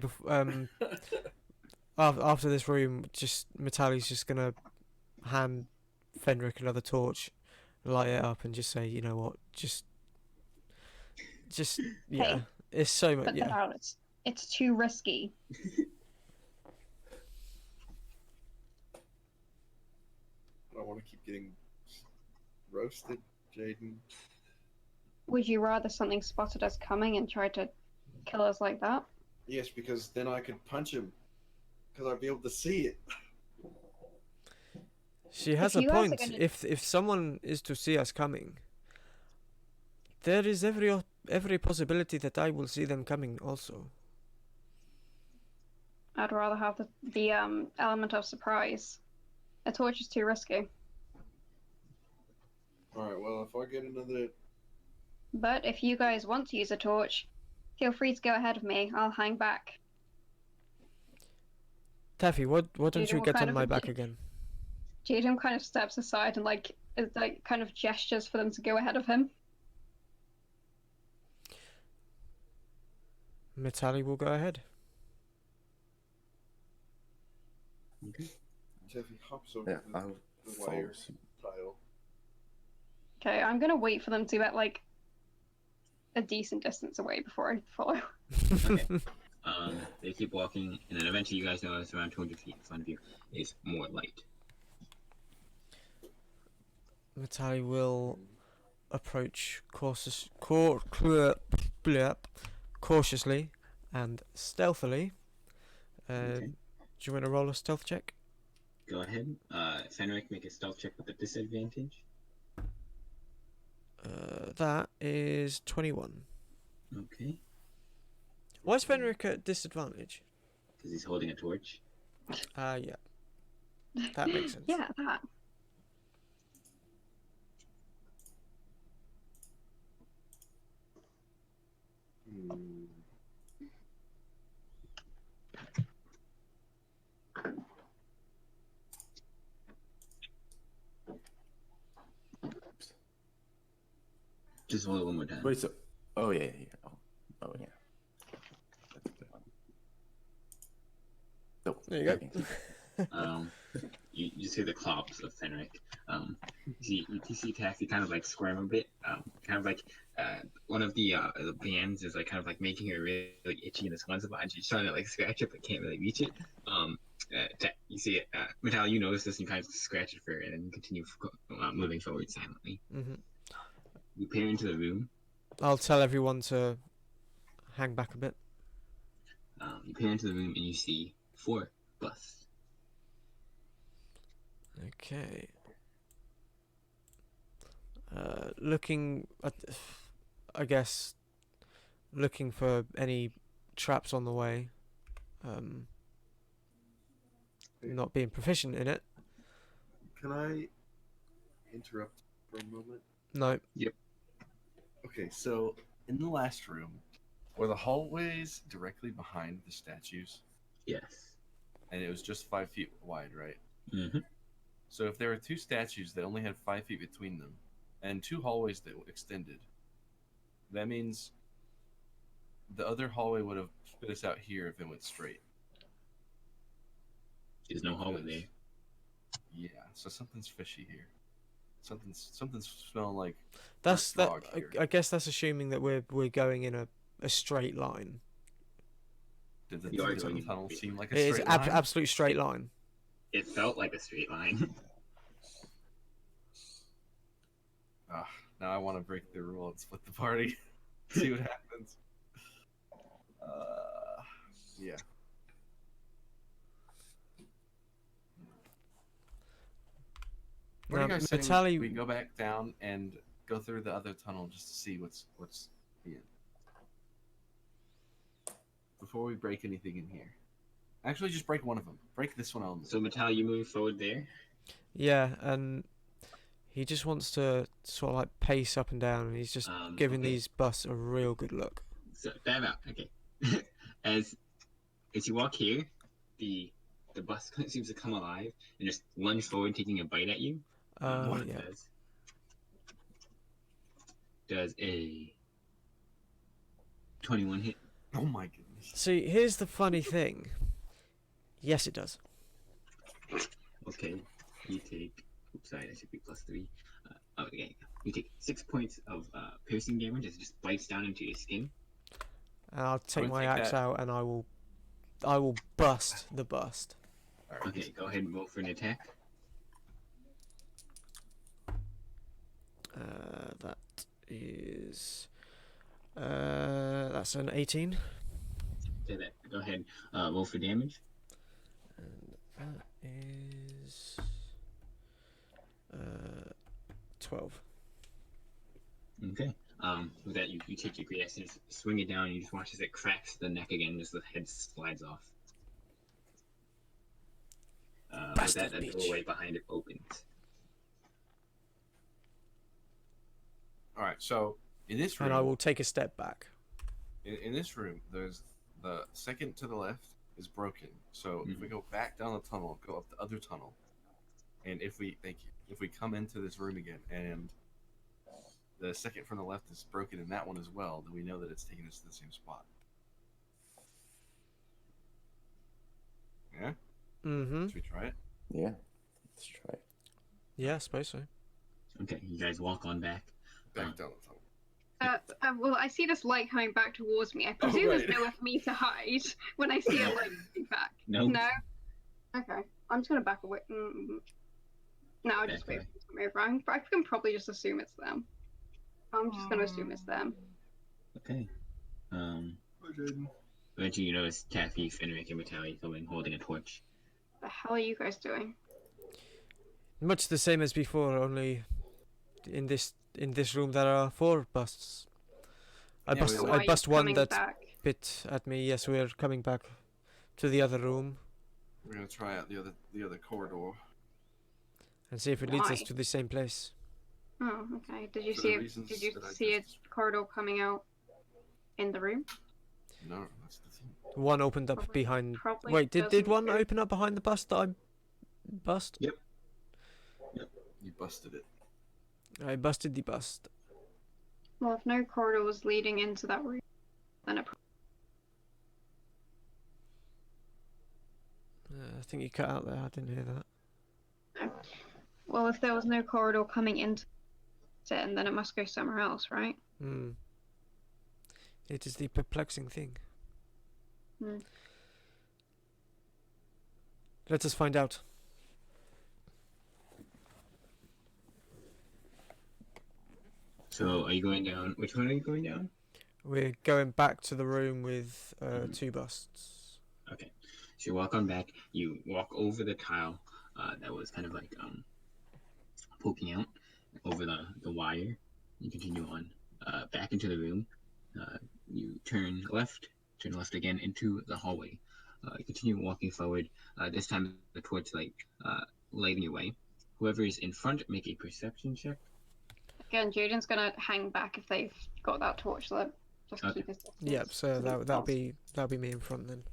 after this room, just Metalli's just gonna hand Fenric another torch, light it up, and just say, you know what, just yeah, Hey, it's so much. put that Yeah, out. It's too risky. I don't want to keep getting roasted, Jayden. Would you rather something spotted us coming and try to kill us like that? Yes, because then I could punch him. Because I'd be able to see it. she has If a you guys are point. gonna- If someone is to see us coming, there is every possibility that I will see them coming also. I'd rather have the element of surprise. A torch is too risky. Alright, well, if I get another... But if you guys want to use a torch, feel free to go ahead of me. I'll hang back. Taffy, why don't Jayden you will get kind on of my ag- back again? Jayden kind of steps aside and like kind of gestures for them to go ahead of him. Metalli will go ahead. Okay. Jeffy hops over Yeah, the I'll wire follow suit. tile. Okay, I'm gonna wait for them to get like a decent distance away before I follow. Okay. They keep walking, and then eventually you guys notice around 200 feet in front of you is more light. Metalli will approach cautiously and stealthily. Okay. Do you want to roll a stealth check? Go ahead. Fenric, make a stealth check with a disadvantage. That is 21. Okay. Why is Fenric at disadvantage? Because he's holding a torch. Yeah. That makes sense. Yeah, that. Just hold it one more time. Wait, so... Oh, yeah. Oh, yeah. That's good. So, There you go. I can keep it. You see the clops of Fenric. You see Taffy kind of like squirm a bit. Kind of like one of the bands is like kind of like making her really, really itchy in this one spot, and she's trying to like scratch it but can't really reach it. You see it. Metalli, you notice this and you kind of scratch it for her, and then you continue moving forward silently. Mm-hmm. You peer into the room. I'll tell everyone to hang back a bit. You peer into the room and you see 4 busts. Okay. Looking at, I guess, looking for any traps on the way. Not being proficient in it. Can I interrupt for a moment? No. Okay, so in the last room, were the hallways directly behind the statues? Yes. And it was just 5 feet wide, right? Mm-hmm. So if there were 2 statues that only had 5 feet between them, and 2 hallways that extended, that means the other hallway would have spit us out here if it went straight. There's no hallway there. Yeah, so something's fishy here. Something's smelling like. That's burnt that. dog here. I guess that's assuming that we're going in a straight line. Did the You are did going the in- tunnel seem like a It is straight line? absolute straight line. It felt like a straight line. Now I want to break the rule and split the party. See what happens. Yeah. What are you guys saying? Metalli- We go back down and go through the other tunnel just to see what's in. Before we break anything in here. Actually, just break one of them. Break this one only. So, Metalli, you moving forward there? Yeah, and he just wants to sort of like pace up and down, and he's just giving Okay. these busts a real good look. So, time out. Okay. as you walk here, the bus seems to come alive and just lunge forward, taking a bite at you. What it Yeah. does a 21 hit? Oh my goodness. See, here's the funny thing. Yes, it does. Okay, you take. Oops, sorry, that should be +3. Okay, you take 6 points of piercing damage as it just bites down into your skin. And I'll take gonna my take axe that. out, and I will bust the bust. All right. Okay, go ahead and roll for an attack. That is. That's an 18. Say that. Go ahead, roll for damage. And that is 12. Okay. With that, you take your great axe and just swing it down, and you just watch as it cracks the neck again, as the head slides off. With Bastard that, the bitch. doorway behind it opens. All right. So in this room, And I will take a step back. in this room, there's the second to the left is broken. So if we go back down the tunnel, go up the other tunnel, and if we come into this room again and the second from the left is broken in that one as well, then we know that it's taking us to the same spot. Yeah? Mm-hmm. Should we try it? Yeah. Let's try it. Yeah, I suppose so. Okay, you guys walk on back. Back down the tunnel. Well, I see this light coming back towards me. I presume right. there's nowhere for me to hide when I see a light coming back. Nope. No? Okay. I'm just going to back away. No, I'll just wait Back for them to come over. I can probably just assume it's them. I'm just going to assume it's them. Okay. Eventually you notice Taffy, Fenric, and Metalli coming holding a torch. The hell are you guys doing? Much the same as before, only in this room there are 4 busts. I Yeah, bust we- Why are I you bust one coming that back? bit at me. Yes, we're coming back to the other room We're gonna try out the other corridor. and see if it leads us Why? to the same place. Oh, okay. Did you For see the it? reasons Did you that I see a just- corridor coming out in the room? No, that's the thing. One opened up Probably- behind. Probably Wait, did doesn't one go- open up behind the bust that I bust? You busted it. I busted the bust. Well, if no corridor was leading into that room, then it. I think you cut out there. I didn't hear that. Well, if there was no corridor coming into it, then it must go somewhere else, right? Hmm. It is the perplexing thing. Hmm. Let us find out. So, are you going down? Which one are you going down? We're going back to the room with 2 busts. Okay. So you walk on back. You walk over the tile that was kind of like poking out over the wire. You continue on back into the room. You turn left again into the hallway. You continue walking forward. This time the torch lighting your way. Whoever is in front, make a perception check. Again, Jayden's gonna hang back if they've got that torch lit. Just Okay. keep his distance. Yep. So that'll be me in front then.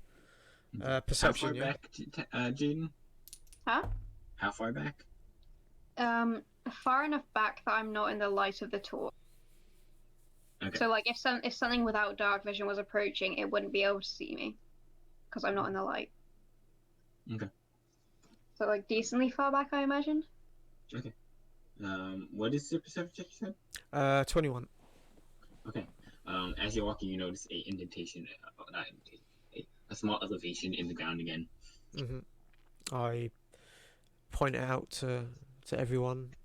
Perception. How far Yeah. back, Jayden? Huh? How far back? Far enough back that I'm not in the light of the torch. Okay. So like if something without dark vision was approaching, it wouldn't be able to see me because I'm not in the light. Okay. So like decently far back, I imagine. Okay. What is the perception check you said? 21. Okay. As you're walking, you notice a indentation, not indentation, a small elevation in the ground again. Hmm. I point it out to everyone.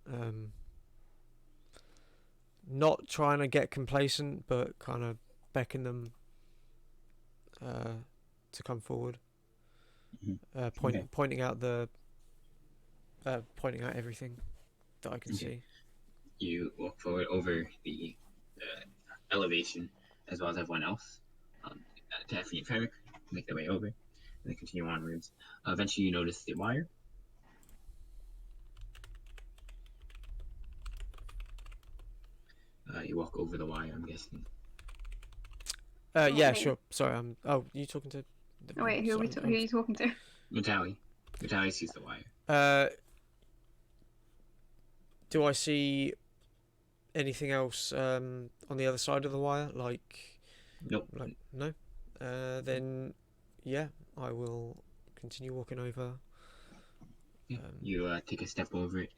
Not trying to get complacent, but kind of beckon them to come forward. Okay. Pointing out pointing out everything that I can see. You walk forward over the elevation as well as everyone else. Taffy and Fenric make their way over and they continue onwards. Eventually, you notice the wire. You walk over the wire, I'm guessing. Yeah, me. sure. Sorry, Oh, you talking to? Oh, wait, who are sorry, you talking to? Metalli sees the wire. Do I see anything else on the other side of the wire? Like, Nope. like no. Then, yeah, I will continue walking over. You take a step over it.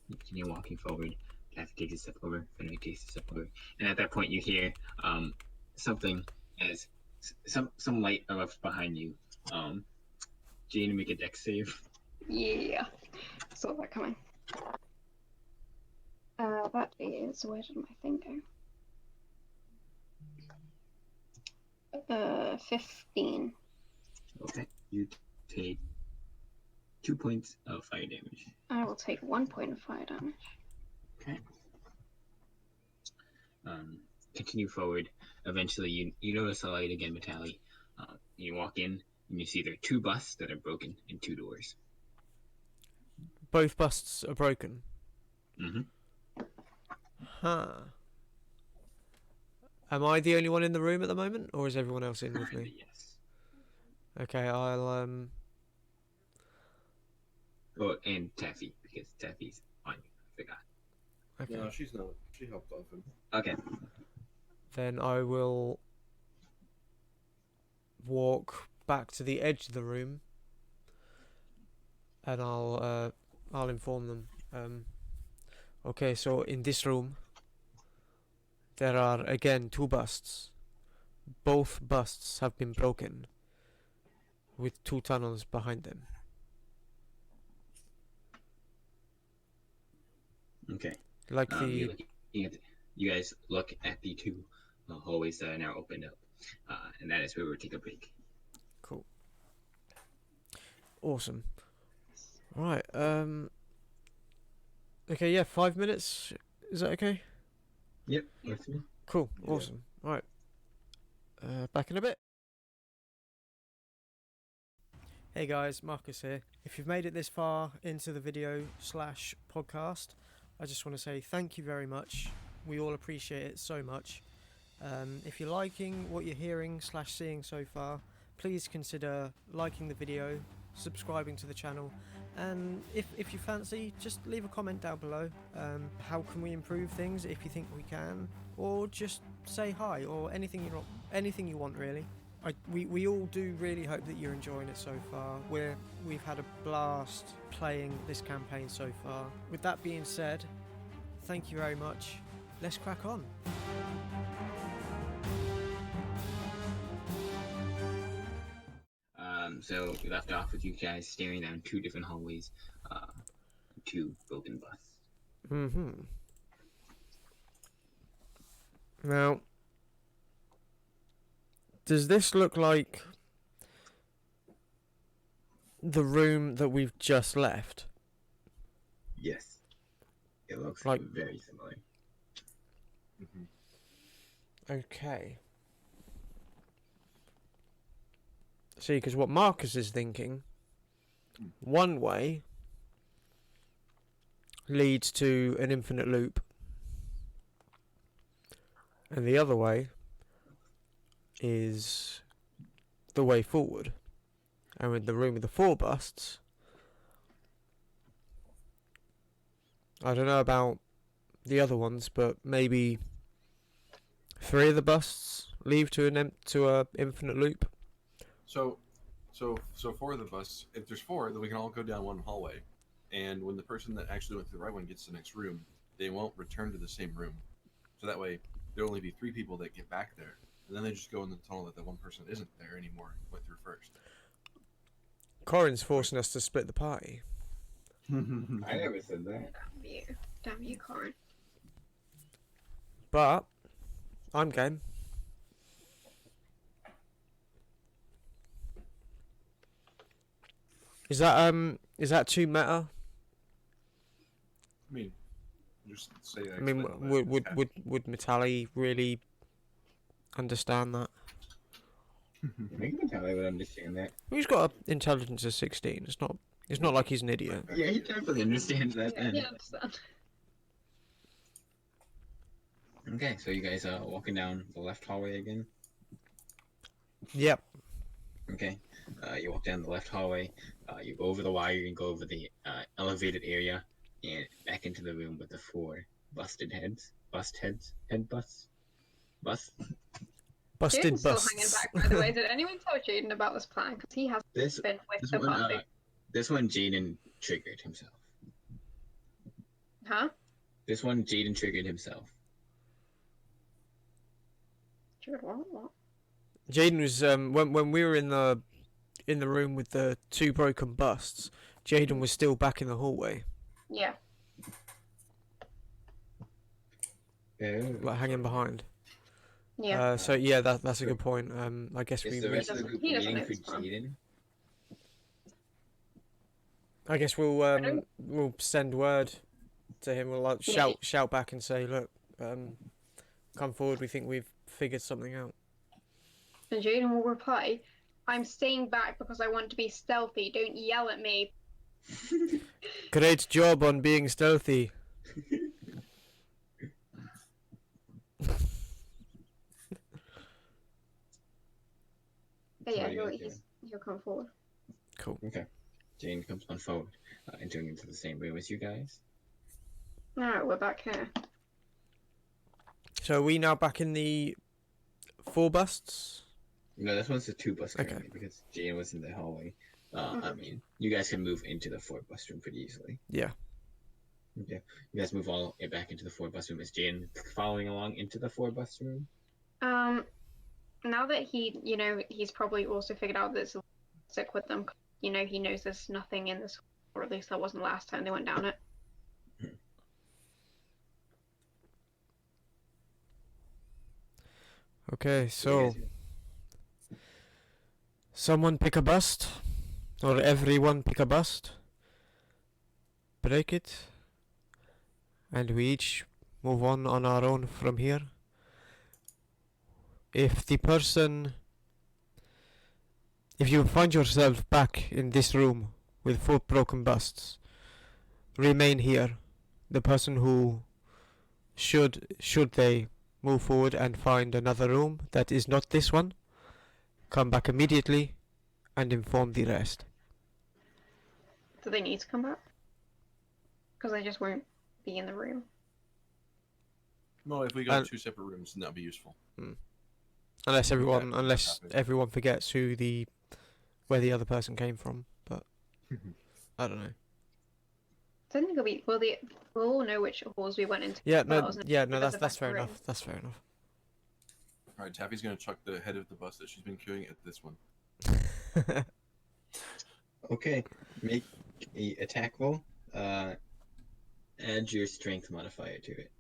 You continue walking forward. Taffy takes a step over. Fenric takes a step over. And at that point, you hear something as some light erupts behind you. Jayden, make a dex save. Yeah, saw that coming. That is, where did my thing go? 15. Okay. You take 2 points of fire damage. I will take 1 point of fire damage. Okay. Continue forward. Eventually, you notice a light again, Metalli. You walk in, and you see there are 2 busts that are broken and 2 doors. Both busts are broken. Mm-hmm. Huh. Am I the only one in the room at the moment, or is everyone else in with me? Yes. Okay, I'll Oh, and Taffy, because Taffy's on you. I forgot. Okay. No, she's not. She helped off him. Okay. Then I will walk back to the edge of the room, and I'll inform them. Okay, so in this room there are again 2 busts. Both busts have been broken, with 2 tunnels behind them. Okay. Like the You guys look at the 2 hallways that are now opened up, and that is where we'll take a break. Cool. Awesome. Right. Okay. Yeah. 5 minutes. Is that okay? Yep. Works for me. Cool. Yeah. Awesome. Right. Back in a bit. Hey guys, Marcus here. If you've made it this far into the video / podcast, I just want to say thank you very much. We all appreciate it so much. If you're liking what you're hearing / seeing so far, please consider liking the video, subscribing to the channel, and if you fancy, just leave a comment down below. How can we improve things if you think we can, or just say hi, or anything you want really. We all do really hope that you're enjoying it so far. We've had a blast playing this campaign so far. With that being said, thank you very much. Let's crack on. So we left off with you guys staring down 2 different hallways, 2 broken busts. Now, does this look like the room that we've just left? Yes. It looks Like- very similar. Okay. See, because what Marcus is thinking, one way leads to an infinite loop, and the other way is the way forward. And with the room with the 4 busts, I don't know about the other ones, but maybe 3 of the busts leave to a infinite loop. So 4 of the busts. If there's 4, then we can all go down one hallway, and when the person that actually went to the right one gets to the next room, they won't return to the same room. So that way, there'll only be 3 people that get back there, and then they just go in the tunnel that the one person isn't there anymore went through first. Korin's forcing us to split the party. I never said that. Damn you, Korin. But I'm game. Is that too meta? I mean, just say. I mean, would Metalli really understand that? I think Metalli would understand that. He's got an intelligence of 16. It's not like he's an idiot. Yeah, he definitely understands that. Yeah, I understand. Okay, so you guys are walking down the left hallway again. Yep. Okay, you walk down the left hallway. You go over the wire and go over the elevated area and back into the room with the 4 busted heads. Busted busts. Busted Jayden's still busts. hanging back, by the way. Did anyone tell Jayden about this plan? Because he hasn't This been with this the one, party. this one Jayden triggered himself. Huh? This one Jayden triggered himself. Sure, what? Jayden was when we were in the room with the 2 broken busts. Jayden was still back in the hallway, Yeah. Oh. like hanging behind. Yeah. So yeah, that's a good point. I guess Is we the rest of the group He doesn't waiting know for it's fun. Jayden? I guess we'll send word to him. We'll like shout back and say, look, come forward. We think we've figured something out. And Jayden will reply, I'm staying back because I want to be stealthy. Don't yell at me. Great job on being stealthy. But yeah, Sorry, he'll come forward. Cool. Okay. Jayden comes on forward, entering into the same room as you guys. Alright, we're back here. So are we now back in the 4 busts? No, this one's the 2 bus Okay. currently because Jayden was in the hallway. I mean, you guys can move into the 4 bus room pretty easily. Yeah. Okay. You guys move all back into the 4 bus room. Is Jayden following along into the 4 bus room? Now that he's probably also figured out that it's sick with them. He knows there's nothing in this, or at least that wasn't the last time they went down it. Okay, so someone pick a bust, or everyone pick a bust, break it, and we each move on our own from here. If you find yourself back in this room with 4 broken busts, remain here. The person who should they move forward and find another room that is not this one, come back immediately and inform the rest. Do they need to come back? Because they just won't be in the room. Well, if we go to 2 separate rooms, then that'll be useful. Unless everyone happens. everyone forgets where the other person came from, but I don't know. I don't think it'll be. We'll all know which halls we went into. Yeah, Because that's fair room. enough. That's fair enough. All right, Taffy's gonna chuck the head of the bus that she's been queuing at this one. Okay. Make a attack roll. Add your strength modifier to it.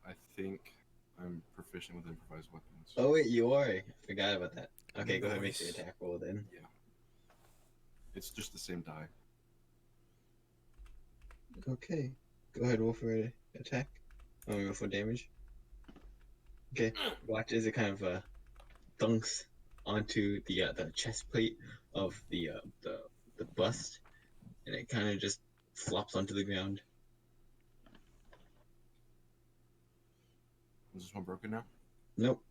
I think I'm proficient with improvised weapons. Oh wait, you are. I forgot about that. Okay, go ahead and make your attack roll then. It's just the same die. Okay. Go ahead, roll for attack. Roll for damage. Okay. Watch as it kind of dunks onto the chest plate of the bust, and it kind of just flops onto the ground. Is this one broken now? Nope.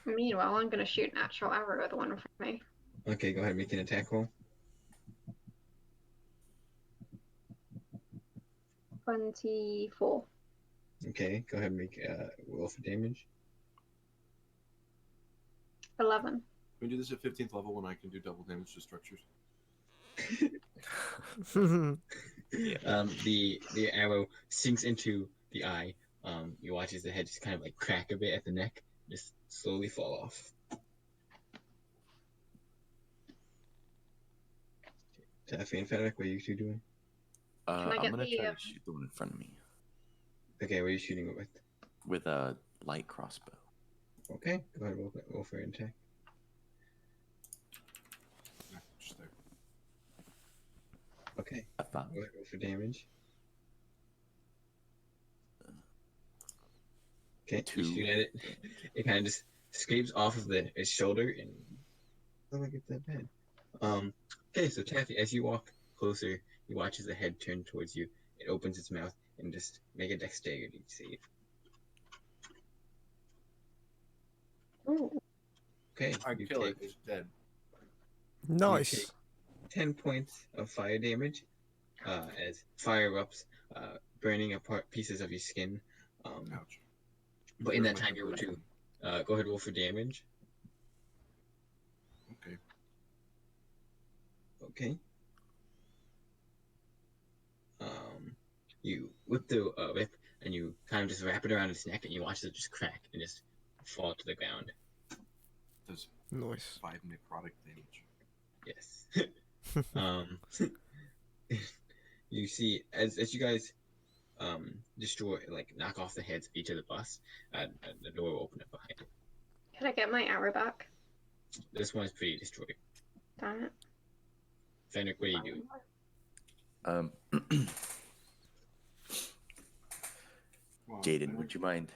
Meanwhile, I'm gonna shoot an actual arrow at the one in front of me. Okay, go ahead, make an attack roll. 24. Okay, go ahead and make roll for damage. 11. Can we do this at 15th level when I can do double damage to structures? The arrow sinks into the eye. You watch as the head just kind of like crack a bit at the neck, just slowly fall off. Taffy and Fenric, what are you two doing? I I'm get gonna the, try to shoot the one in front of me Okay, what are you shooting it with? with a light crossbow. Okay, go ahead, roll for an attack. Yeah, just there. Okay, A 5. go ahead, roll for damage. Okay, you 2. shoot at it. It kind of just scrapes off of its shoulder and doesn't look like it's that bad. Okay, so Taffy, as you walk closer, you watch as the head turn towards you. It opens its mouth and just make a dexterity save. ooh, Okay, I you kill it. take It's dead. Nice. 10 points of fire damage as fire erupts, burning apart pieces of your skin. Ouch. But in Where's that my time, you're able to temporary go ahead and roll for damage. one? Okay. Okay. You whip the whip and you kind of just wrap it around its neck and you watch it just crack and just fall to the ground. Does Nice. 5 necrotic damage. Yes. You see, as you guys destroy, like knock off the heads of each of the bus, the door will open up behind it. can I get my arrow back? This one is pretty destroyed. Damn it. Fenric, what are you doing? Wow, Jayden, would you mind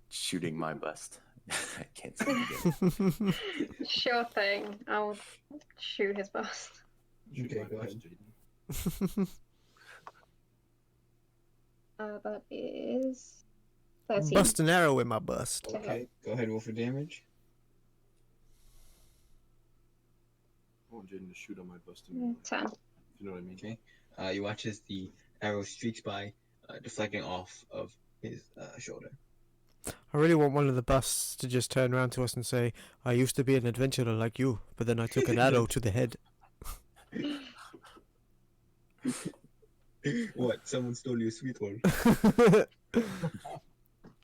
shooting my bust? I can't see it. Sure thing. I'll shoot his bust. Shoot Okay, my go best, ahead. Jayden. That is 13. Bust an arrow in my bust. Okay, go ahead, roll for damage. I want Jayden to shoot on my bust. 10. You know what I mean? Okay. You watch as the arrow streaks by, deflecting off of his shoulder. I really want one of the busts to just turn around to us and say, I used to be an adventurer like you, but then I took an arrow to the head. What? Someone stole your sweet one.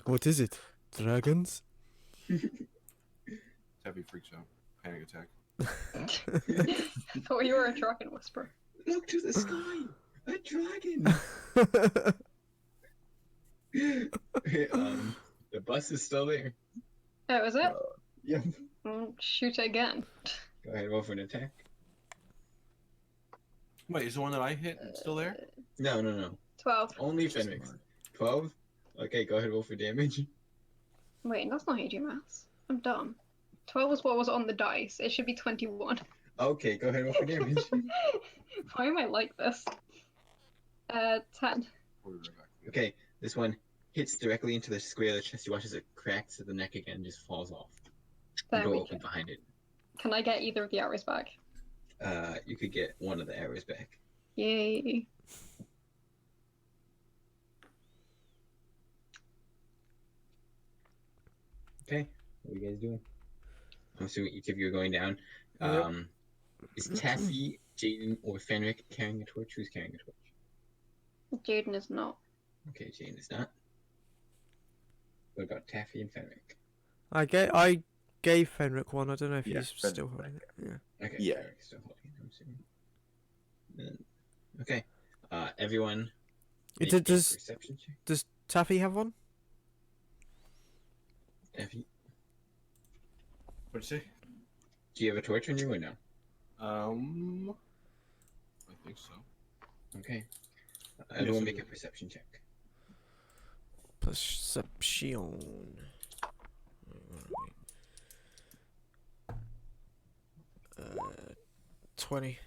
What is it? Dragons? Taffy freaks out. Panic attack. I thought you were a dragon whisperer. Look to the sky! A dragon! The bus is still there. Oh, is it? Yep. Shoot it again. Go ahead, roll for an attack. Wait, is the one that I hit still there? No. 12. Only Fenric. 12? Okay, go ahead, roll for damage. Wait, that's not how you do maths. I'm dumb. 12 was what was on the dice. It should be 21. Okay, go ahead, roll for damage. Why am I like this? 10. We'll be right back. Okay, this one hits directly into the square of the chest. You watch as it cracks at the neck again and just falls off. The There door we opens go. behind it. Can I get either of the arrows back? You could get one of the arrows back. Yay. Okay, what are you guys doing? I'm assuming each of you are going down. Yep. Is Taffy, Jayden, or Fenric carrying a torch? Who's carrying a torch? Jayden is not. Okay, Jayden is not. What about Taffy and Fenric? I gave Fenric one. I don't know if Yeah, he's still Fenric holding it. Yeah. Okay, Yeah. Fenric's still holding it, I'm assuming. Then, okay, everyone. It make a does- perception check. Does Taffy have one? Taffy, What'd you say? do you have a torch on you or no? I think so. Okay. Everyone I make a do. perception check. Perception. 20.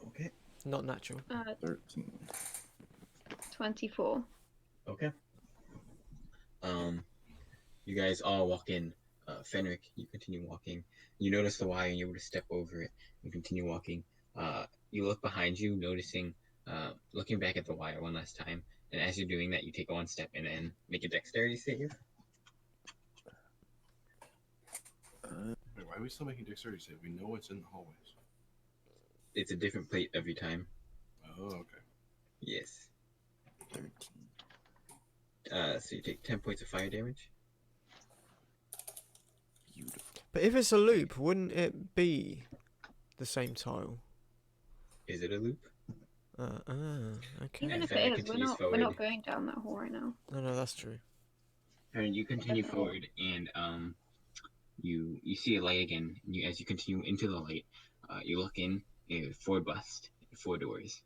Okay. Not natural. 13. 24. Okay. You guys all walk in. Fenric, you continue walking. You notice the wire and you're able to step over it and continue walking. You look behind you, noticing looking back at the wire one last time, and as you're doing that, you take one step and then make a dexterity save. Wait, why are we still making dexterity save? We know what's in the hallways. It's a different plate every time. Oh, okay. Yes. 13. So you take 10 points of fire damage. Beautiful. But if it's a loop, wouldn't it be the same tile? Is it a loop? Okay. Even if Fenric it is, we're continues not forward. going down that hole right now. No, that's true. And you continue Definitely. forward, and you see a light again. And as you continue into the light, you look in, and 4 busts, 4 doors.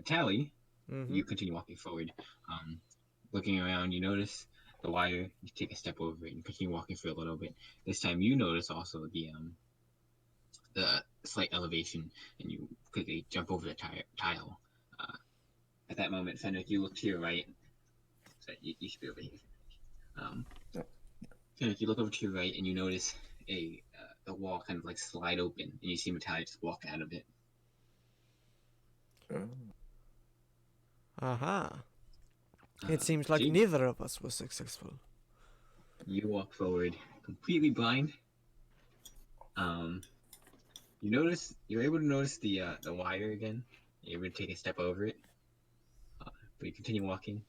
Metalli, you continue walking forward. Looking around, you notice the wire. You take a step over it and continue walking for a little bit. This time, you notice also the slight elevation, and you quickly jump over the tile. At that moment, Fenric, you look to your right. So you should be over here. Fenric, you look over to your right, and you notice the wall kind of like slide open, and you see Metalli just walk out of it. Oh. Aha. It seems like Jayden, neither of us was successful. you walk forward, completely blind. You're able to notice the wire again. You're able to take a step over it, but you continue walking.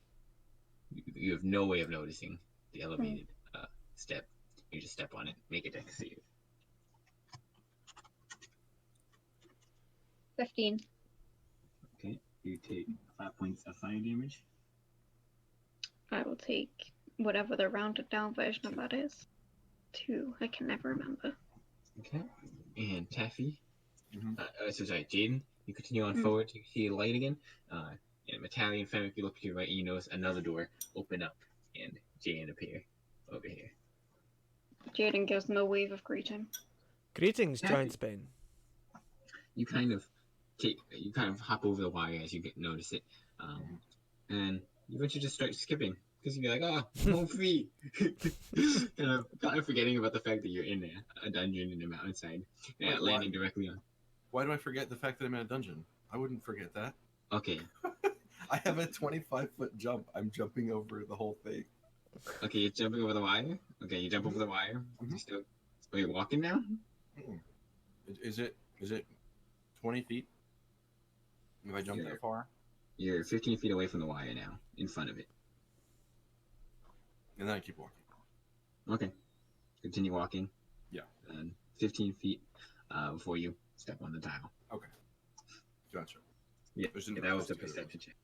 You have no way of noticing the elevated step. You just step on it, make a dex save. 15. Okay, you take 5 points of fire damage. I will take whatever the rounded down version of that is. 2. I can never remember. Okay, and Taffy. Mhm. Sorry, Jayden. You continue on forward. You see the light again. And Metalli and Fenric, you look to your right, and you notice another door open up, and Jayden appear over here. Jayden gives them a wave of greeting. Greetings, Taffy. Giant Spain. You kind of hop over the wire as you notice it, and you eventually just start skipping because you're like, oh, I'm home free. kind of forgetting about the fact that you're in a dungeon in the mountainside, Wait, landing directly on. Why do I forget the fact that I'm in a dungeon? I wouldn't forget that. Okay, I have a 25-foot jump. I'm jumping over the whole thing. okay, you're jumping over the wire. Okay, you jump over the wire. Mhm. You still, are you walking now? Mm-mm. Is it 20 feet? If I jump Yeah. that far? You're 15 feet away from the wire now, in front of it. And then I keep walking. Okay, continue walking. Yeah. And 15 feet before you step on the tile. Okay. Gotcha. Yeah, There's an that was the investigator. perception check.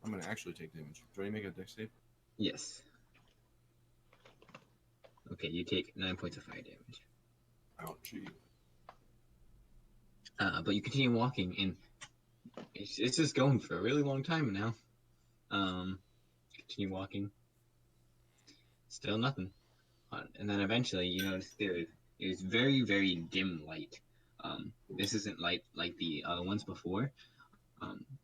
I'm going to actually take damage. Do I need to make a dex save? Yes. Okay, you take 9 points of fire damage. Ouchie. But you continue walking, and it's just going for a really long time now. Continue walking. Still nothing. And then eventually, you notice there is very, very dim light. This isn't light like the other ones before.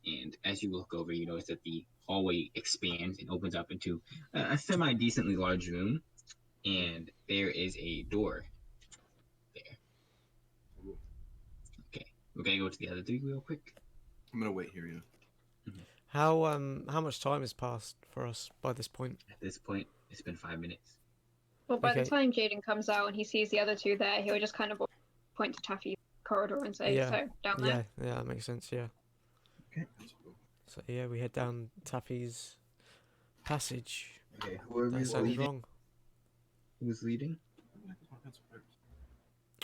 And as you look over, you notice that the hallway expands and opens up into a semi-decently large room. And there is a door there. Ooh. Okay, we're gonna go to the other 3 real quick. I'm going to wait here, yeah. How much time has passed for us by this point? At this point, it's been 5 minutes. Well, by the Okay. time Jayden comes out and he sees the other 2 there, he'll just kind of point to Taffy's corridor and say, Yeah. so, down there. Yeah, that makes sense, yeah. That's cool. So yeah, we head down Taffy's passage. Okay, who That sounded wrong. Who's leading?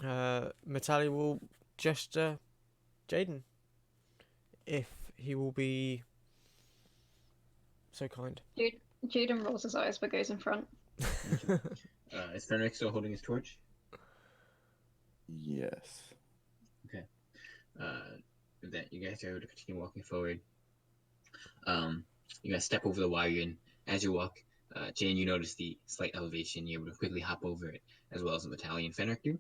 Metalli will gesture Jayden if he will be so kind. Jayden rolls his eyes but goes in front. Is Fenric still holding his torch? Yes. That you guys are able to continue walking forward. You guys step over the wire, and as you walk, Jane, you notice the slight elevation. You're able to quickly hop over it, as well as the Metalli and Fenric do.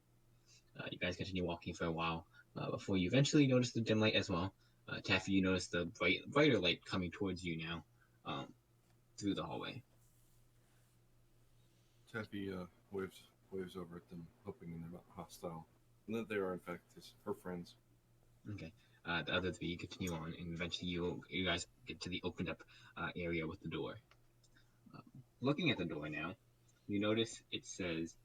You guys continue walking for a while before you eventually notice the dim light as well. Taffy, you notice the brighter light coming towards you now through the hallway. Taffy waves over at them, hoping they're not hostile. No, they are in fact her friends. Okay. The other three continue on, and eventually you guys get to the opened up area with the door. Looking at the door now, you notice it says,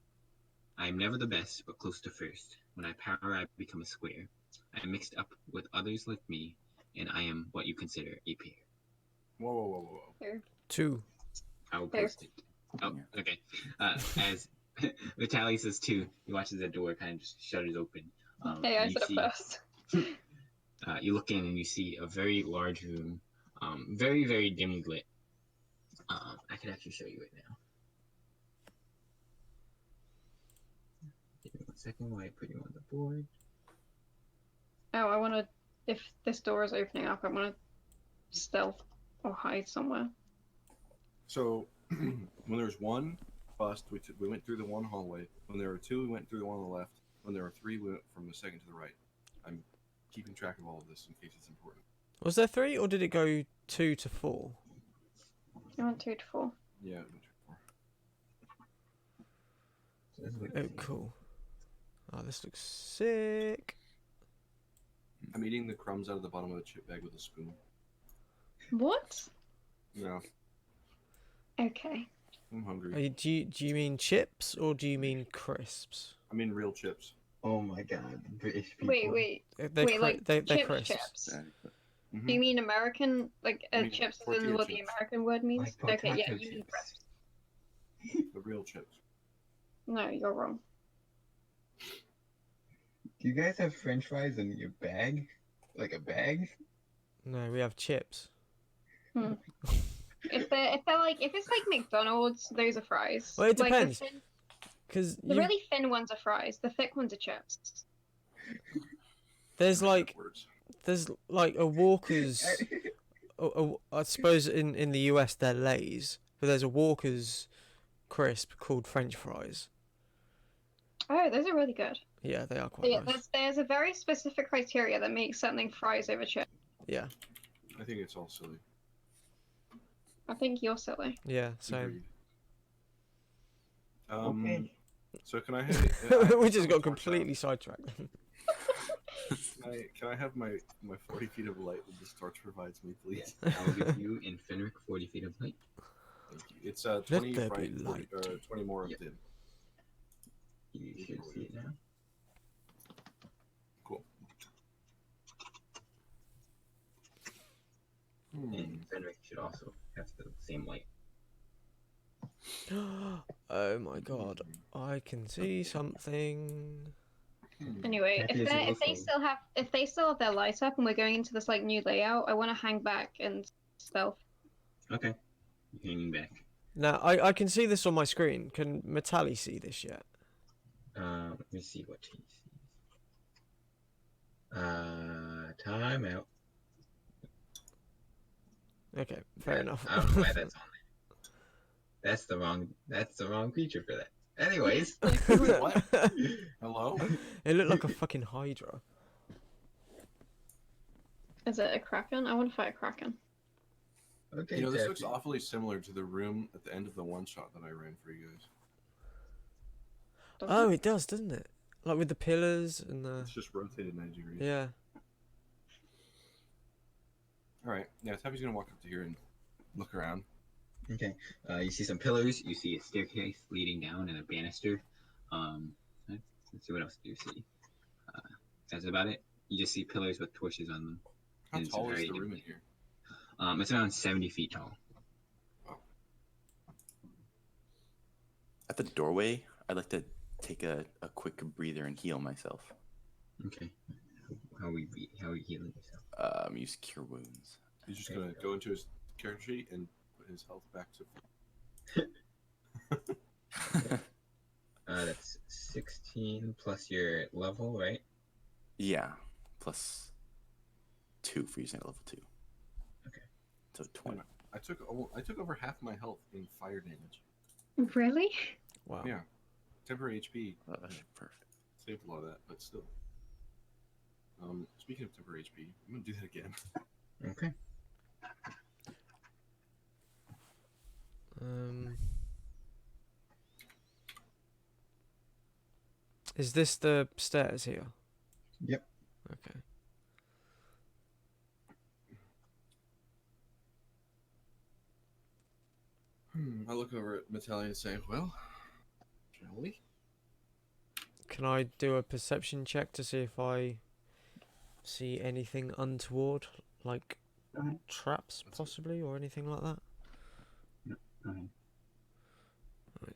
"I am never the best, but close to first. When I power, I become a square. I am mixed up with others like me, and I am what you consider a pair." Whoa. Here. 2. I will There. post it. Oh, okay. As Metalli says too, he watches the door kind of just shutters open. Hey, I and you said it see, first. you look in and you see a very large room, very, very dimly lit. I can actually show you it now. Give me 1 second while I put you on the board. Oh, I want to. If this door is opening up, I want to stealth or hide somewhere. So when there was one bust, we went through the one hallway. When there were two, we went through the one on the left. When there were three, we went from the second to the right. I'm keeping track of all of this in case it's important. Was there 3 or did it go 2 to 4? I want 2 to 4. Yeah, it went through 4. So this is like Oh, cool. Oh, this looks sick. I'm eating the crumbs out of the bottom of the chip bag with a spoon. What? Yeah, Okay. I'm hungry. Are you, do you mean chips or do you mean crisps? I mean real chips. Oh my god, British people. Wait. They're, Wait, like they're chips, crisps. chips. Mhm. Do you mean American, like I mean chips is tortilla in what the chips. American word means? Like Okay, yeah, potato you mean chips. crisps. The real chips. No, you're wrong. Do you guys have French fries in your bag? Like a bag? No, we have chips. If it's like McDonald's, those are fries. Well, it Like, depends. Because the really thin ones are fries. The thick ones are chips. there's like Words. a Walker's. I suppose in the US they're Lay's, but there's a Walker's crisp called French fries. Oh, those are really good. Yeah, they are quite Yeah, nice. there's a very specific criteria that makes something fries over chips. Yeah, I think it's all silly. I think you're silly. yeah, same. Agreed. Okay. So can I have? We just got completely sidetracked. Can I have my 40 feet of light that this torch provides me, please? Yes, I will give you in Fenric 40 feet of light. Thank you. It's 20 there be bright, 40, light. 20 more of Yep. dim. You should see it now. Cool. And Fenric should also have the same light. Oh my god, I can see something. Anyway, Taffy is if they also- still have their light up and we're going into this like new layout, I want to hang back and stealth. Okay. You're hanging back. Now I can see this on my screen. Can Metalli see this yet? Let me see what he sees. Time out. Okay, fair enough. I don't know why that's on there. That's the wrong creature for that. Anyways. Wait, what? Hello? It looked like a fucking Hydra. Is it a kraken? I want to fight a kraken. Okay. You know, this Taffy. looks awfully similar to the room at the end of the one shot that I ran for you guys. Doesn't Oh, it does, doesn't it? Like with the pillars and the It's just rotated 90 degrees. yeah. Alright, yeah, Taffy's gonna walk up to here and look around. Okay. You see some pillars. You see a staircase leading down and a banister. Let's see what else do you see. That's about it. You just see pillars with torches on them. How And it's tall is very the room in dimly. here? It's around 70 feet tall. At the doorway, I'd like to take a quick breather and heal myself. Okay. How are you healing yourself? Use cure wounds. He's just gonna go into his character sheet and put his health back to That's 16 plus your level, right? Yeah, plus 2 for using at level 2. Okay. So 20. I took over half my health in fire damage. Really? Wow. Yeah. Temporary HP. Perfect. Saved a lot of that, but still. Speaking of temporary HP, I'm gonna do that again. Okay. Is this the stairs here? Yep. Okay. I look over at Metalli and say, well, shall we? Can I do a perception check to see if I see anything untoward, like Go ahead. traps possibly, or anything like that? Go ahead. Right.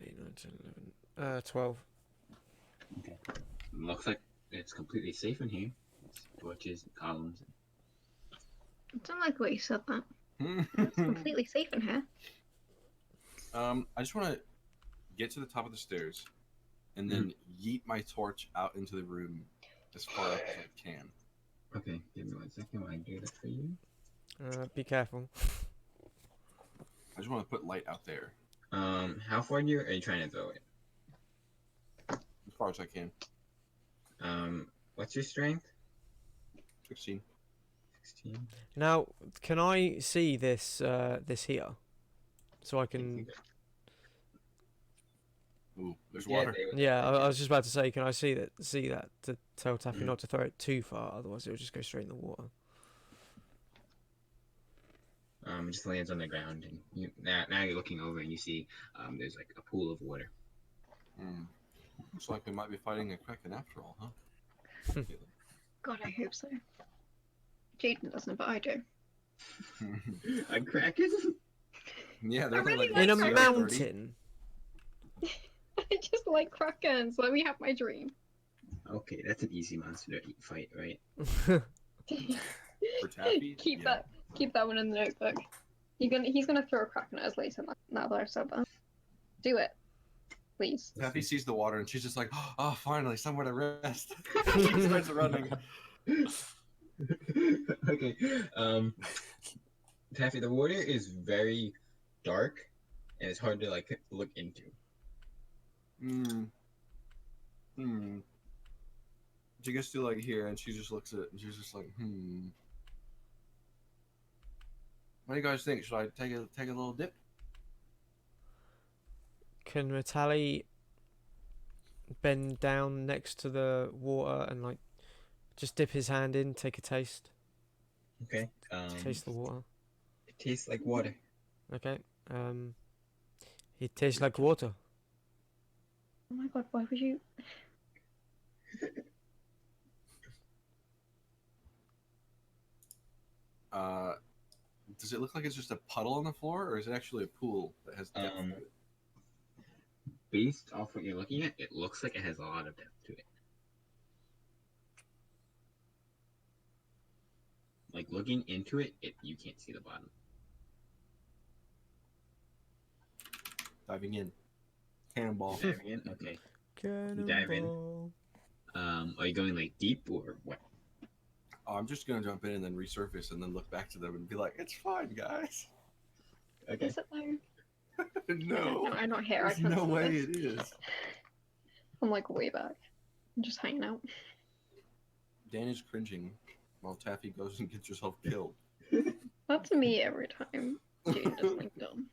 8, 9, 10, 11, 12. Okay. Looks like it's completely safe in here. Torches, columns. I don't like what you said that. It's completely safe in here. I just want to get to the top of the stairs and then yeet my torch out into the room as far up as I can. Okay, give me 1 second while I do that for you. Be careful. I just want to put light out there How far are you trying to throw it? as far as I can. What's your strength? 16. 16. Now, can I see this this here, so I can? Ooh, there's water. Yeah, I was just about to say, can I see that to tell Taffy not to throw it too far, otherwise it will just go straight in the water. It just lands on the ground, and now you're looking over and you see there's like a pool of water. Looks like we might be fighting a kraken after all, huh? God, I hope so. Jayden doesn't, but I do. A kraken? Yeah, they're I really like In a Sorry, mountain. I just like krakens. Let me have my dream. Okay, that's an easy monster to fight, right? For Taffy? Keep Yeah. that one in the notebook. He's gonna throw a kraken at us later. Now that I've said that, do it, please. Taffy sees the water and she's just like, oh, finally, somewhere to rest. She starts running. Okay. Taffy, the water is very dark and it's hard to like look into. She gets to like here and she just looks at it and she's just like, What do you guys think? Should I take a little dip? Can Metalli bend down next to the water and like just dip his hand in, take a taste, Okay. taste the water? It tastes like water. Okay. It tastes like water. Oh my god, why would you? Does it look like it's just a puddle on the floor, or is it actually a pool that has depth to it? Based off what you're looking at, it looks like it has a lot of depth to it. Like looking into it, you can't see the bottom. Diving in. Cannonball. Diving in? Okay. dive in? Cannonball. Are you going like deep or what? Oh, I'm just gonna jump in and then resurface and then look back to them and be like, "It's fine, guys." Okay. Is it though? No, No, I'm not here. there's I can't no see way this. it is. I'm like way back. I'm just hanging out. Dan is cringing while Taffy goes and gets herself killed. That's me every time Jayden does something dumb.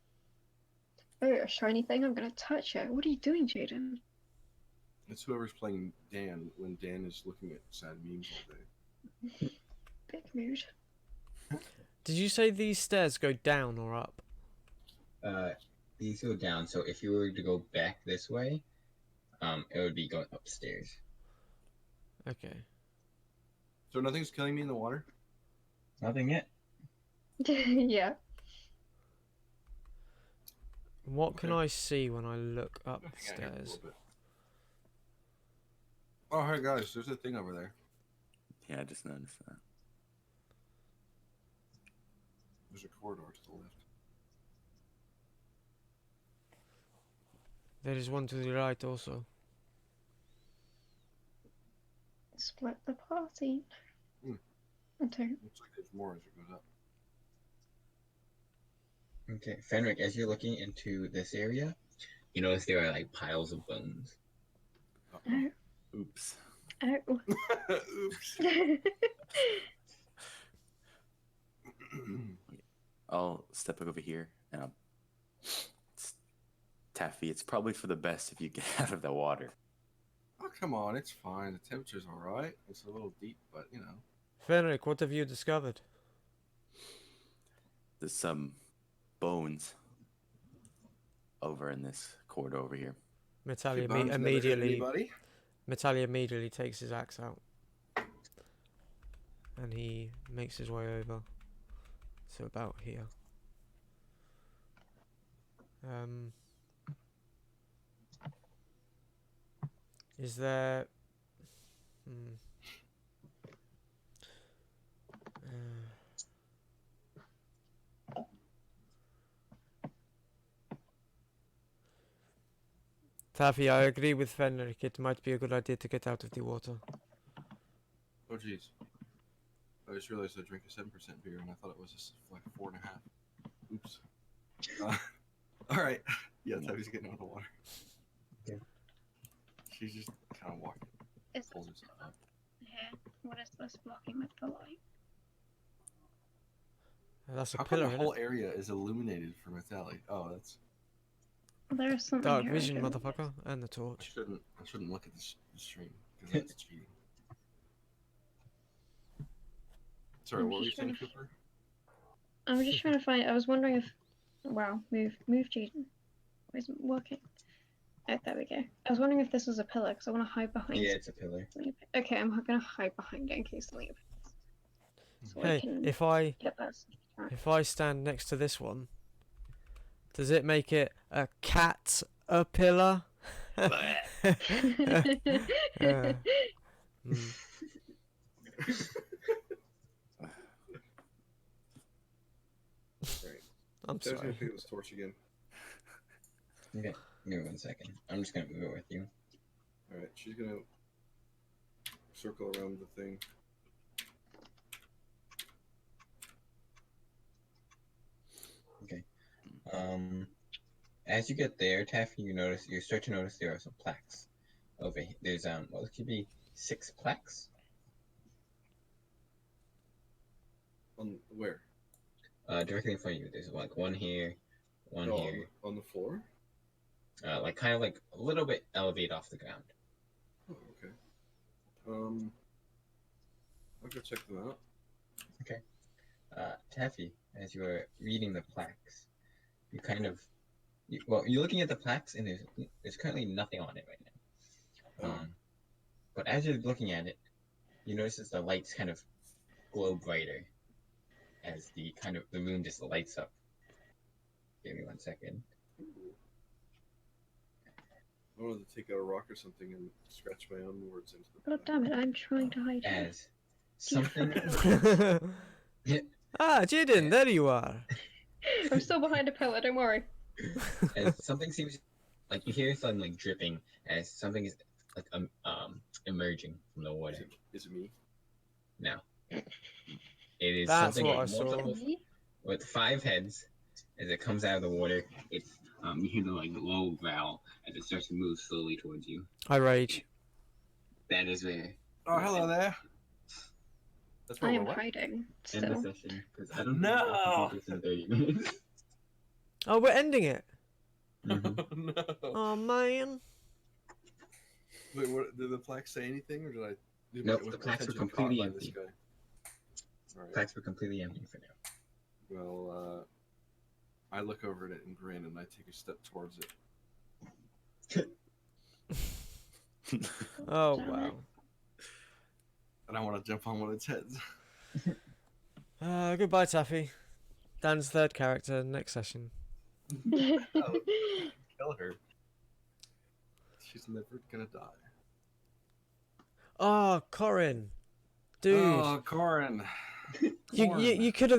Oh, a shiny thing. I'm gonna touch it. What are you doing, Jayden? It's whoever's playing Dan when Dan is looking at sad memes all day. Big mood. Did you say these stairs go down or up? These go down. So if you were to go back this way, it would be going upstairs. Okay. So nothing's killing me in the water? Nothing yet. Yeah. What can Okay. I see when I look Hang on here a upstairs? little bit. Oh, hey guys, there's a thing over there. Yeah, I just noticed that. There's a corridor to the left. There is one to the right also. Split the party. Hmm. Okay. Looks like there's more as it goes up. Okay, Fenric, as you're looking into this area, you notice there are like piles of bones. Oh. Oops. Oh. Oops. I'll step over here and I'll. Taffy, it's probably for the best if you get out of the water. Oh, come on, it's fine. The temperature's all right. It's a little deep, but you know. Fenric, what have you discovered? There's some bones over in this corridor over here. Metalli Your bones never hurt immediately. anybody? Metalli immediately takes his axe out, and he makes his way over to about here. Is there? Taffy, I agree with Fenric. It might be a good idea to get out of the water. Oh, jeez. I just realized I drank a 7% beer and I thought it was just like 4.5. Oops. All right. Yeah, Taffy's getting out of the water. Okay. She's just kind of walking. Is Pulls herself up. here? What is this blocking with the light? That's a How come pillar, the isn't whole it? area is illuminated for Metalli? Oh, that's. There's something Dark here. vision, I don't- motherfucker, and the I torch. shouldn't look at the stream because that's cheating. Sorry, I'm what were you just saying, trying to- Cooper? I'm just trying to find. I was wondering if. Wow, move, Jayden. Why isn't it working? Oh, there we go. I was wondering if this was a pillar because I want to hide behind. Yeah, it's a pillar. Sleep. Okay, I'm gonna hide behind it in case sleep. So I Hey, can if I get that. stand next to this one, does it make it a cat a pillar? Alright. I'm Taffy's gonna sorry. pick up this torch again. Okay, give me 1 second. I'm just gonna move it with you. Alright, she's gonna circle around the thing. As you get there, Taffy, you start to notice there are some plaques. Over here. There's what could be 6 plaques. On where? Directly in front of you. There's like one here, one Oh, here. on the floor? Like kind of like a little bit elevated off the ground. Oh, okay. I'll go check them out. Taffy, as you are reading the plaques, you kind of, you're looking at the plaques and there's currently nothing on it right now. Oh. But as you're looking at it, you notice as the lights kind of glow brighter as the room just lights up. Give me 1 second. I wanted to take out a rock or something and scratch my own words into the God damn it! I'm trying to hide here. As something, Ah, Jayden, there you are. I'm still behind a pillar. Don't worry. as something seems like you hear something like dripping as something is like emerging from the water. Is it me? Now, it is That's something what I like saw. multiple with 5 heads. As it comes out of the water, it's you hear the like low growl as it starts to move slowly towards you. I rage. That is where Oh, hello there. That's I where am we're what? hiding end the still. session because I don't No! think I can do this in 30 minutes. Oh, we're ending it. Mhm. No. Oh man. Wait, what, did the plaque say anything, or did I? Nope, was the my plaques were attention caught completely by this empty. guy? Alright. Plaques were completely empty for now. Well, I look over at it and grin, and I take a step towards it. Oh Damn wow. it. And I want to jump on one of its heads. Goodbye, Taffy. Dan's third character next session. Kill her. She's never gonna die. Oh, Korin. Dude, Oh, Korin. you could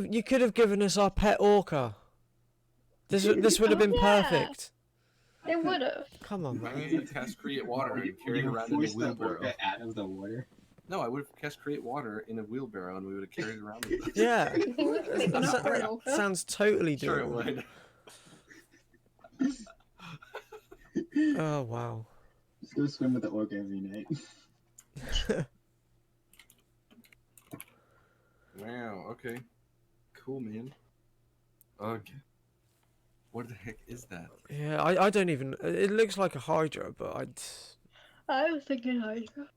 have given us our pet orca. This would have been Yeah. perfect. It would have. Come on, I man. would have cast create water and carried You around in a forced the wheelbarrow. orca out of the water. No, I would have cast create water in a wheelbarrow and we would have carried it around with us. Yeah. You think we could make That enough for an orca? sounds totally Sure it doable. would. Oh wow. Just go swim with the orca every night. Wow. Okay. Cool, man. Okay. What the heck is that? Yeah, I don't even. It looks like a Hydra, but I was thinking Hydra.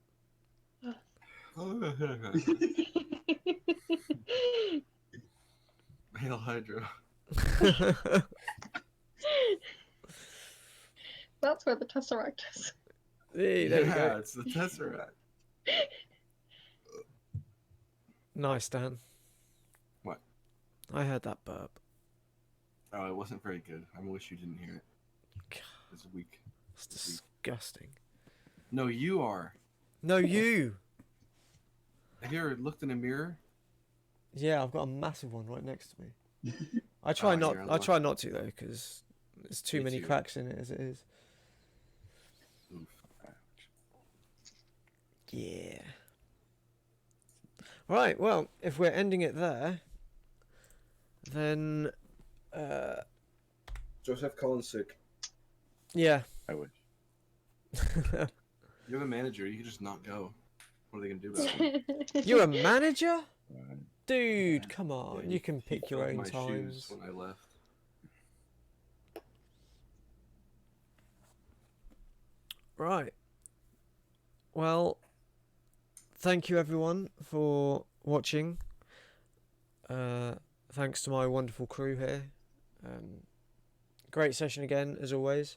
Hail Hydra. That's where the Tesseract is. Hey, there we Yeah, go. it's the Tesseract. Nice, Dan. What? I heard that burp. Oh, it wasn't very good. I wish you didn't hear it. God, It's weak. it's disgusting. No, you are. No, you. Have you ever looked in a mirror? Yeah, I've got a massive one right next to me. I Oh, try not. you're I try not to though, because there's too Me many too. cracks in it as it is. Oof. Yeah. Right. Well, if we're ending it there, then Josef Collins sick. yeah. I wish. You have a manager. You can just not go. What are they gonna do about it? You're a manager, Alright. dude. Yeah. Come on, Yeah, you can he pick your filled own my shoes times. when I left. Right. Well, thank you everyone for watching. Thanks to my wonderful crew here. Great session again, as always.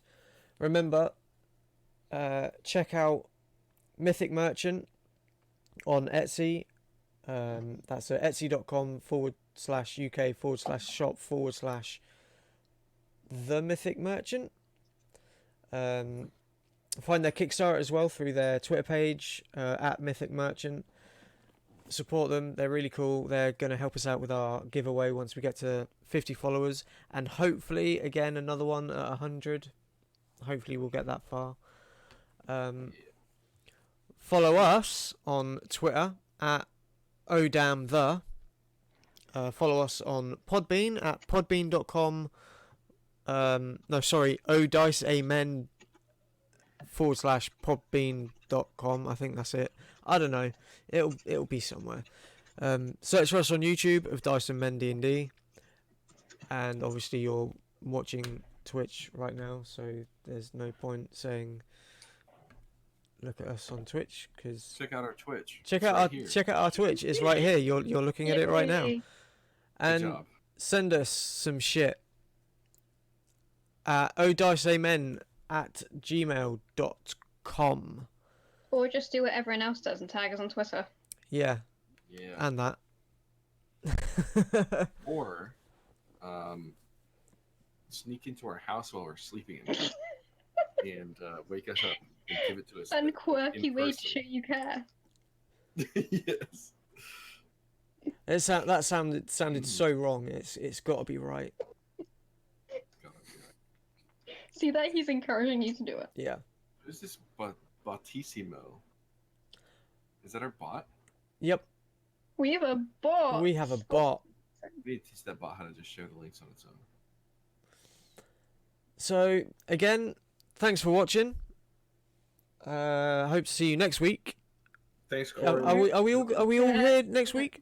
Remember, check out Mythic Merchant on Etsy. That's at etsy.com/UK/shop/the Mythic Merchant. Find their Kickstarter as well through their Twitter page at Mythic Merchant. Support them, they're really cool. They're going to help us out with our giveaway once we get to 50 followers, and hopefully again another one at 100. Hopefully we'll get that far. Follow us on Twitter at oDaM the. Follow us on Podbean at podbean.com. odiceamen/podbean.com. I think that's it. I don't know. It'll be somewhere. Search for us on YouTube of Dice and Men D&D, and obviously you're watching Twitch right now, so there's no point saying look at us on Twitch, because Check out our Twitch. check It's out right our here. check out our Twitch. It's right here. You're looking at it right now. Yay. Good And job. send us some shit at odiceamen@gmail.com. Or just do what everyone else does and tag us on Twitter. Yeah, Yeah. and that. Or, sneak into our house while we're sleeping at night and wake us up and give it to us. Fun, quirky in way to person. show you care. Yes. That sounded so wrong. It's got to be right. God, yeah. See that? He's encouraging you to do it. Yeah. Who's this Bottissimo? Is that our bot? Yep. We have a bot. We have a bot. We need to teach that bot how to just share the links on its own. So again, thanks for watching. Hope to see you next week. Thanks, Are Korin. we all here next week?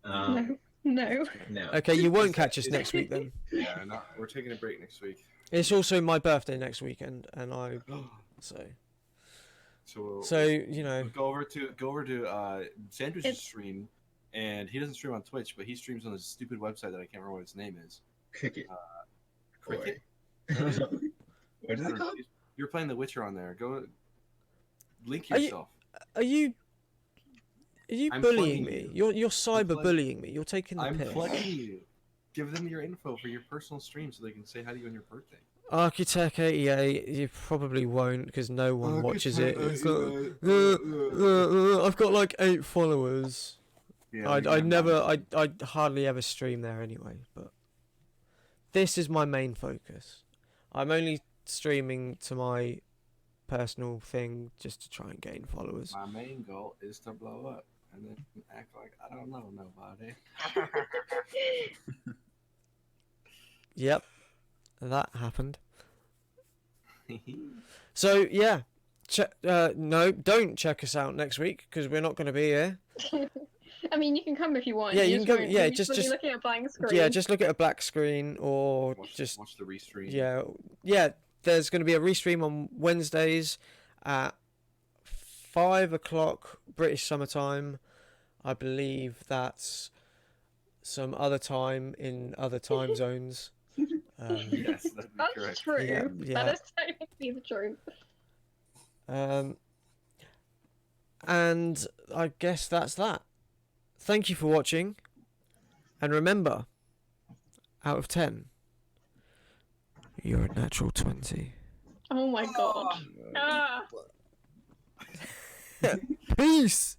No. No. No. Okay, you won't catch us next week then. Yeah, we're taking a break next week. It's also my birthday next weekend, and so you know. Go over to Sandwich's It's- stream, and he doesn't stream on Twitch, but he streams on this stupid website that I can't remember what its name is. Cricket. Cricket. What is I it don't know. called? You're playing The Witcher on there. Go link Are you- yourself. Are you I'm bullying plugging me? you. You're cyber bullying me. You're taking the I'm piss. plugging you. Give them your info for your personal stream so they can say hi to you on your birthday. Architect 88, you probably won't because no one watches it. It's like, I've got like 8 followers. Yeah, I hardly ever stream there anyway, but this is my main focus. I'm only streaming to my personal thing just to try and gain followers. My main goal is to blow up and then act like I don't know nobody. Yep, that happened. So yeah, no, don't check us out next week because we're not going to be here. I mean, you can come if you want. Yeah, you can come- won't- yeah, you're just- really just- looking at a blank screen. Yeah, just look at a black screen or just watch the restream. yeah. There's going to be a restream on Wednesdays at 5 o'clock British summertime. I believe that's some other time in other time zones. Yes, that'd be That's correct. true. Yeah, yeah. That is technically the truth. And I guess that's that. Thank you for watching. And remember, out of 10, you're a natural 20. Oh my god. Ah. Peace!